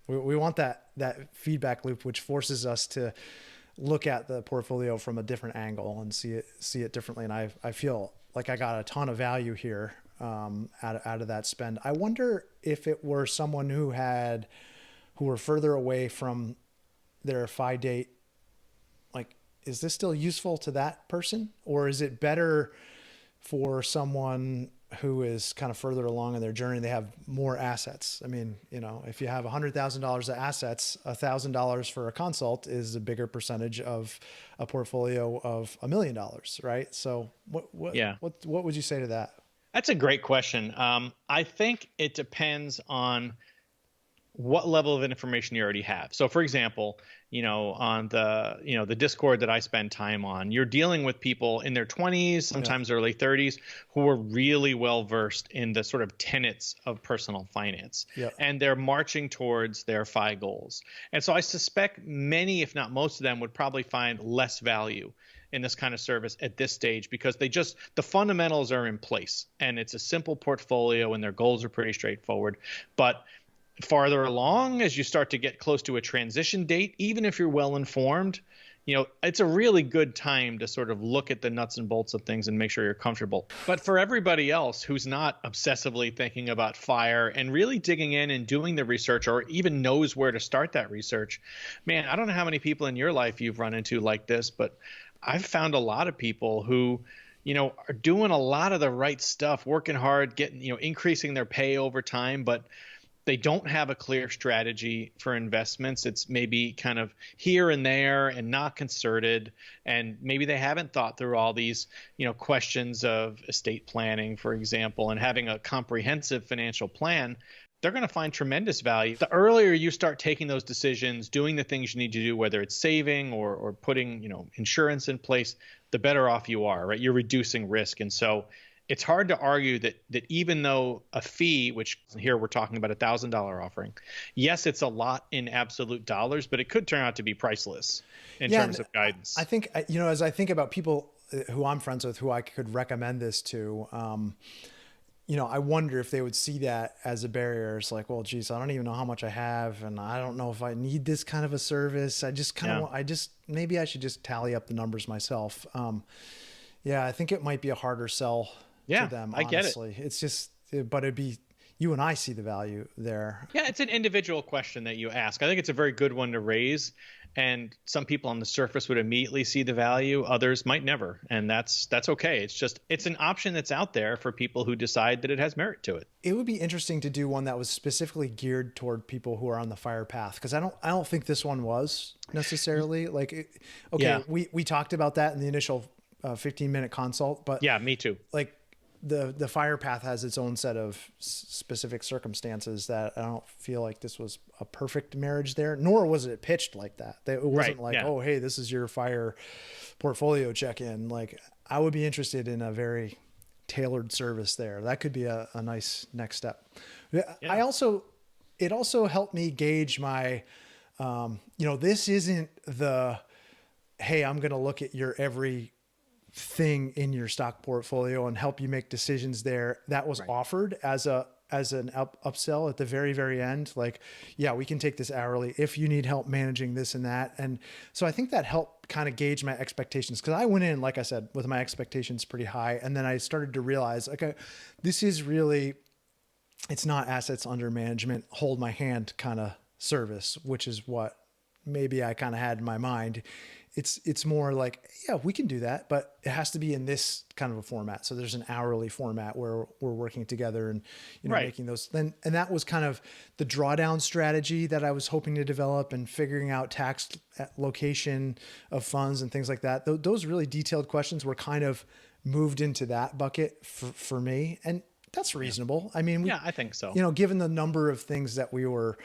Speaker 1: we want that feedback loop, which forces us to look at the portfolio from a different angle and see it differently. And I feel like I got a ton of value here out of that spend. I wonder if it were someone who were further away from their FI date, like, is this still useful to that person? Or is it better for someone who is kind of further along in their journey, they have more assets. I mean, if you have $100,000 of assets, $1,000 for a consult is a bigger percentage of a portfolio of $1 million, right? So what would you say to that?
Speaker 2: That's a great question. I think it depends on what level of information you already have. So for example, on the Discord that I spend time on, you're dealing with people in their 20s, sometimes early 30s, who are really well versed in the sort of tenets of personal finance. And they're marching towards their FI goals. And so I suspect many, if not most of them, would probably find less value in this kind of service at this stage, because the fundamentals are in place and it's a simple portfolio and their goals are pretty straightforward. But farther along, as you start to get close to a transition date, even if you're well informed, it's a really good time to sort of look at the nuts and bolts of things and make sure you're comfortable. But for everybody else who's not obsessively thinking about FIRE and really digging in and doing the research, or even knows where to start that research, man, I don't know how many people in your life you've run into like this, but I've found a lot of people who are doing a lot of the right stuff, working hard, getting, increasing their pay over time, but they don't have a clear strategy for investments. It's maybe kind of here and there and not concerted. And maybe they haven't thought through all these, questions of estate planning, for example, and having a comprehensive financial plan. They're going to find tremendous value. The earlier you start taking those decisions, doing the things you need to do, whether it's saving or putting, insurance in place, the better off you are, right? You're reducing risk. And so it's hard to argue that even though a fee, which here we're talking about $1,000 offering, yes, it's a lot in absolute dollars, but it could turn out to be priceless in terms of guidance.
Speaker 1: I think, as I think about people who I'm friends with, who I could recommend this to, I wonder if they would see that as a barrier. It's like, well, geez, I don't even know how much I have, and I don't know if I need this kind of a service. I just kind of, maybe I should just tally up the numbers myself. I think it might be a harder sell to them. Honestly.
Speaker 2: I get it.
Speaker 1: It's just, but it'd be, you and I see the value there.
Speaker 2: Yeah, it's an individual question that you ask. I think it's a very good one to raise. And some people on the surface would immediately see the value. Others might never. And that's okay. It's an option that's out there for people who decide that it has merit to it.
Speaker 1: It would be interesting to do one that was specifically geared toward people who are on the FIRE path. Cause I don't think this one was necessarily we talked about that in the initial 15-minute consult, but
Speaker 2: yeah, me too.
Speaker 1: Like the FIRE path has its own set of specific circumstances that I don't feel like this was a perfect marriage there, nor was it pitched like that. It wasn't oh, hey, this is your FIRE portfolio check-in. Like, I would be interested in a very tailored service there. That could be a nice next step. Yeah. It also helped me gauge my, this isn't the, hey, I'm going to look at your every thing in your stock portfolio and help you make decisions there. That was offered as an upsell at the very, very end. Like, yeah, we can take this hourly if you need help managing this and that. And so I think that helped kind of gauge my expectations. Cause I went in, like I said, with my expectations pretty high. And then I started to realize, okay, this is really, it's not assets under management, hold my hand kind of service, which is what maybe I kind of had in my mind. It's more like, yeah, we can do that, but it has to be in this kind of a format. So there's an hourly format where we're working together and, making those and that was kind of the drawdown strategy that I was hoping to develop, and figuring out tax location of funds and things like that. Those really detailed questions were kind of moved into that bucket for me. And that's reasonable. I mean,
Speaker 2: I think so.
Speaker 1: Given the number of things that we were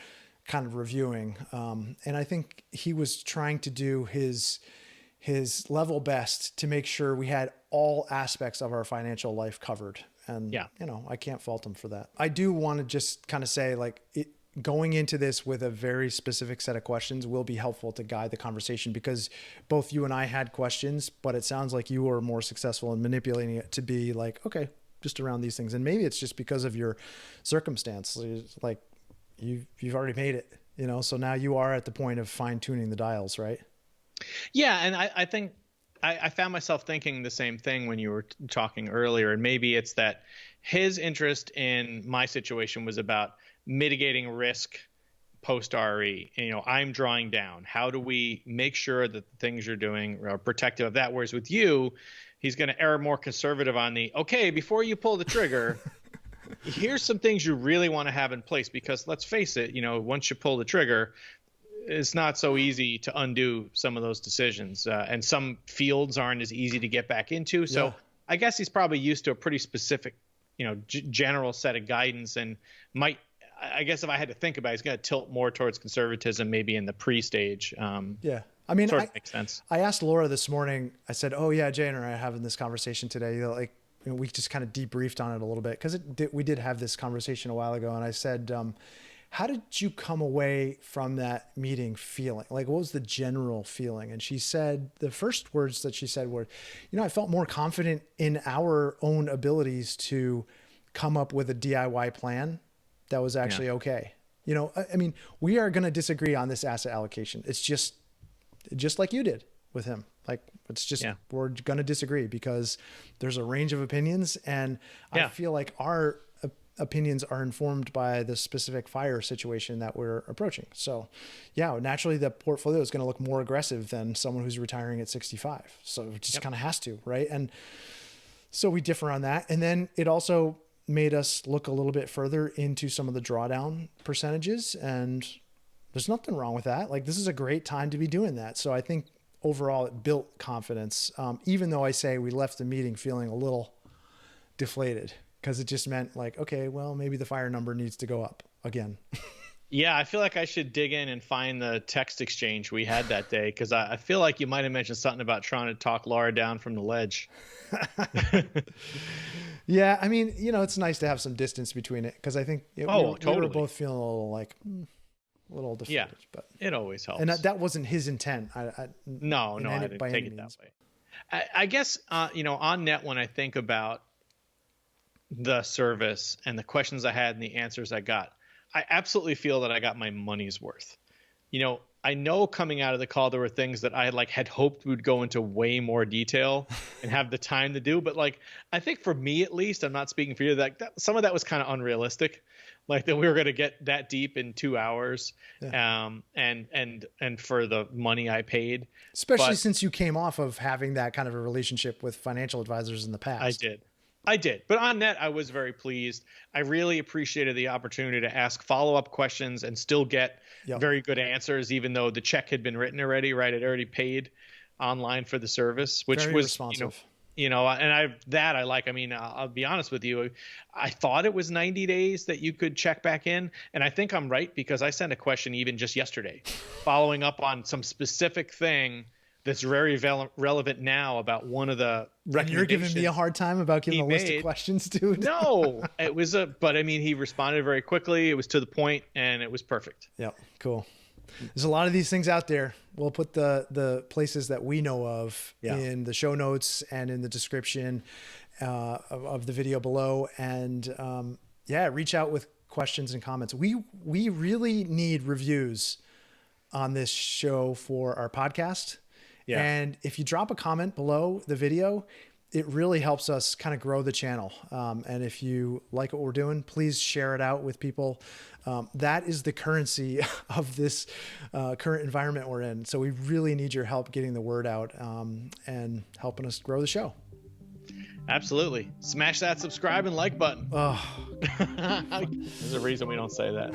Speaker 1: kind of reviewing. And I think he was trying to do his level best to make sure we had all aspects of our financial life covered. And, I can't fault him for that. I do want to just kind of say, like, going into this with a very specific set of questions will be helpful to guide the conversation, because both you and I had questions, but it sounds like you were more successful in manipulating it to be like, okay, just around these things. And maybe it's just because of your circumstance. Like, you've already made it, so now you are at the point of fine tuning the dials, right?
Speaker 2: Yeah. And I think I found myself thinking the same thing when you were talking earlier. And maybe it's that his interest in my situation was about mitigating risk post RE. I'm drawing down. How do we make sure that the things you're doing are protective of that? Whereas with you, he's going to err more conservative on the, okay, before you pull the trigger, here's some things you really want to have in place, because let's face it, once you pull the trigger, it's not so easy to undo some of those decisions. And some fields aren't as easy to get back into. So yeah. I guess he's probably used to a pretty specific, general set of guidance, and I guess if I had to think about it, he's going to tilt more towards conservatism, maybe in the pre-stage.
Speaker 1: Yeah. I mean,
Speaker 2: sort of makes sense.
Speaker 1: I asked Laura this morning, I said, oh yeah, Jay and I are having this conversation today. We just kind of debriefed on it a little bit, because we did have this conversation a while ago. And I said, how did you come away from that meeting feeling? Like, what was the general feeling? And she said, the first words that she said were, I felt more confident in our own abilities to come up with a DIY plan that was actually okay. I mean, we are going to disagree on this asset allocation. It's just like you did with him. Like, it's just, we're going to disagree because there's a range of opinions. And I feel like our opinions are informed by the specific fire situation that we're approaching. So naturally the portfolio is going to look more aggressive than someone who's retiring at 65. So it just kind of has to, right? And so we differ on that. And then it also made us look a little bit further into some of the drawdown percentages, and there's nothing wrong with that. Like, this is a great time to be doing that. So I think overall it built confidence. Even though I say we left the meeting feeling a little deflated, because it just meant like, okay, well, maybe the fire number needs to go up again.
Speaker 2: Yeah, I feel like I should dig in and find the text exchange we had that day, because I feel like you might have mentioned something about trying to talk Laura down from the ledge.
Speaker 1: Yeah, I mean, it's nice to have some distance between it, because I think
Speaker 2: totally.
Speaker 1: we were both feeling a little like a little deflated. Yeah,
Speaker 2: but it always helps.
Speaker 1: And that wasn't his intent.
Speaker 2: No, I didn't take it that way. I guess on net, when I think about the service and the questions I had and the answers I got, I absolutely feel that I got my money's worth. I know coming out of the call, there were things that I had hoped would go into way more detail and have the time to do. But I think for me, at least, I'm not speaking for you, that some of that was kind of unrealistic. Like, that we were going to get that deep in 2 hours, and for the money I paid.
Speaker 1: Especially since you came off of having that kind of a relationship with financial advisors in the past.
Speaker 2: I did. But on net, I was very pleased. I really appreciated the opportunity to ask follow-up questions and still get very good answers, even though the check had been written already, right? I'd already paid online for the service, which
Speaker 1: very
Speaker 2: was
Speaker 1: responsive.
Speaker 2: And I like. I mean, I'll be honest with you. I thought it was 90 days that you could check back in, and I think I'm right, because I sent a question even just yesterday, following up on some specific thing that's very relevant now about one of the recommendations. And
Speaker 1: you're giving me a hard time about giving a list of questions, dude.
Speaker 2: No, it was but I mean, he responded very quickly. It was to the point, and it was perfect.
Speaker 1: Yeah, cool. There's a lot of these things out there. We'll put the places that we know of in the show notes and in the description of the video below. And reach out with questions and comments. We really need reviews on this show for our podcast. Yeah. And if you drop a comment below the video, it really helps us kind of grow the channel. And if you like what we're doing, please share it out with people. That is the currency of this current environment we're in. So we really need your help getting the word out and helping us grow the show.
Speaker 2: Absolutely. Smash that subscribe and like button.
Speaker 1: Oh.
Speaker 2: There's a reason we don't say that.